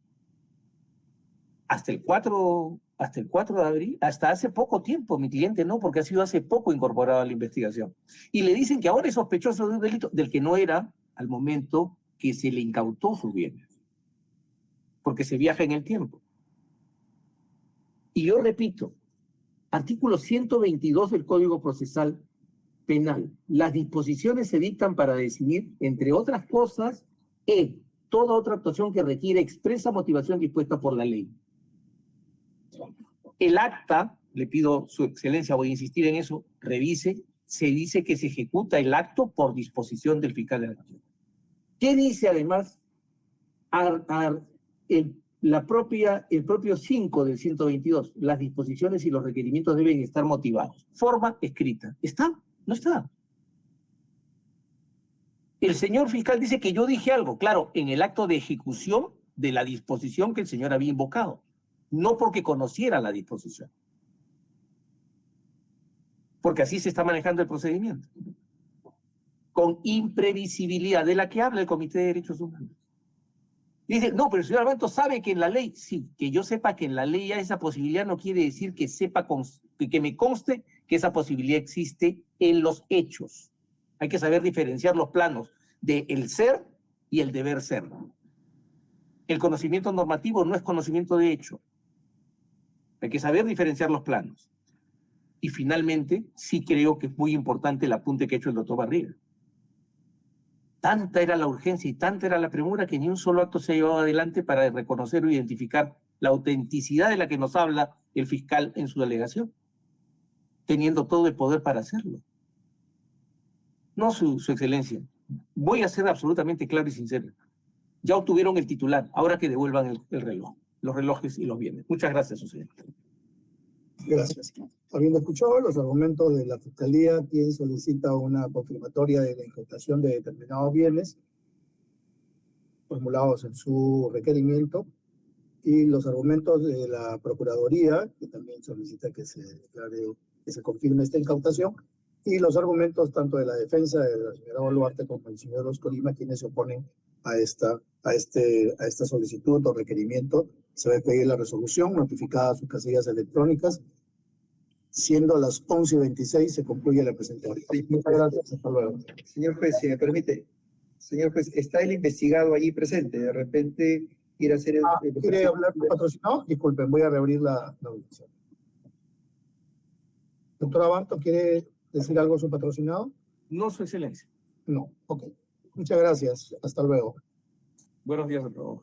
Hasta el 4 de abril, hasta hace poco tiempo, mi cliente no, porque ha sido hace poco incorporado a la investigación. Y le dicen que ahora es sospechoso de un delito del que no era al momento que se le incautó sus bienes, porque se viaja en el tiempo. Y yo repito, artículo 122 del Código Procesal Penal. Las disposiciones se dictan para decidir, entre otras cosas, toda otra actuación que requiere expresa motivación dispuesta por la ley. El acta, le pido su excelencia, voy a insistir en eso, revise, se dice que se ejecuta el acto por disposición del fiscal de la Nación. ¿Qué dice además el propio 5 del 122? Las disposiciones y los requerimientos deben estar motivados. Forma escrita. ¿Está? No está. El señor fiscal dice que yo dije algo, claro, en el acto de ejecución de la disposición que el señor había invocado, no porque conociera la disposición. Porque así se está manejando el procedimiento. Con imprevisibilidad de la que habla el Comité de Derechos Humanos. Dice, no, pero el señor Alberto sabe que en la ley, sí, que yo sepa que en la ley hay esa posibilidad no quiere decir que que me conste que esa posibilidad existe en los hechos. Hay que saber diferenciar los planos del ser y el deber ser. El conocimiento normativo no es conocimiento de hecho. Hay que saber diferenciar los planos. Y finalmente, sí creo que es muy importante el apunte que ha hecho el doctor Barriga. Tanta era la urgencia y tanta era la premura que ni un solo acto se ha llevado adelante para reconocer o identificar la autenticidad de la que nos habla el fiscal en su delegación, teniendo todo el poder para hacerlo. No, su excelencia. Voy a ser absolutamente claro y sincero. Ya obtuvieron el titular, ahora que devuelvan el reloj, los relojes y los bienes. Muchas gracias, su señor. Gracias. Habiendo escuchado los argumentos de la Fiscalía, quien solicita una confirmatoria de la incautación de determinados bienes formulados en su requerimiento, y los argumentos de la Procuraduría, que también solicita que se declare, que se confirme esta incautación, y los argumentos tanto de la defensa de la señora Boluarte como del señor Oscorima, quienes se oponen a esta solicitud o requerimiento. Se va a pedir la resolución notificada a sus casillas electrónicas. Siendo las 11:26, se concluye la presentación. Muchas gracias. Hasta luego. Señor juez, si me permite. Señor juez, ¿está el investigado allí presente? De repente quiere hacer ¿Quiere hablar con patrocinado? Disculpen, voy a reabrir la audición. Doctor Abarto, ¿quiere decir algo a su patrocinado? No, su excelencia. No. Ok. Muchas gracias. Hasta luego. Buenos días a todos.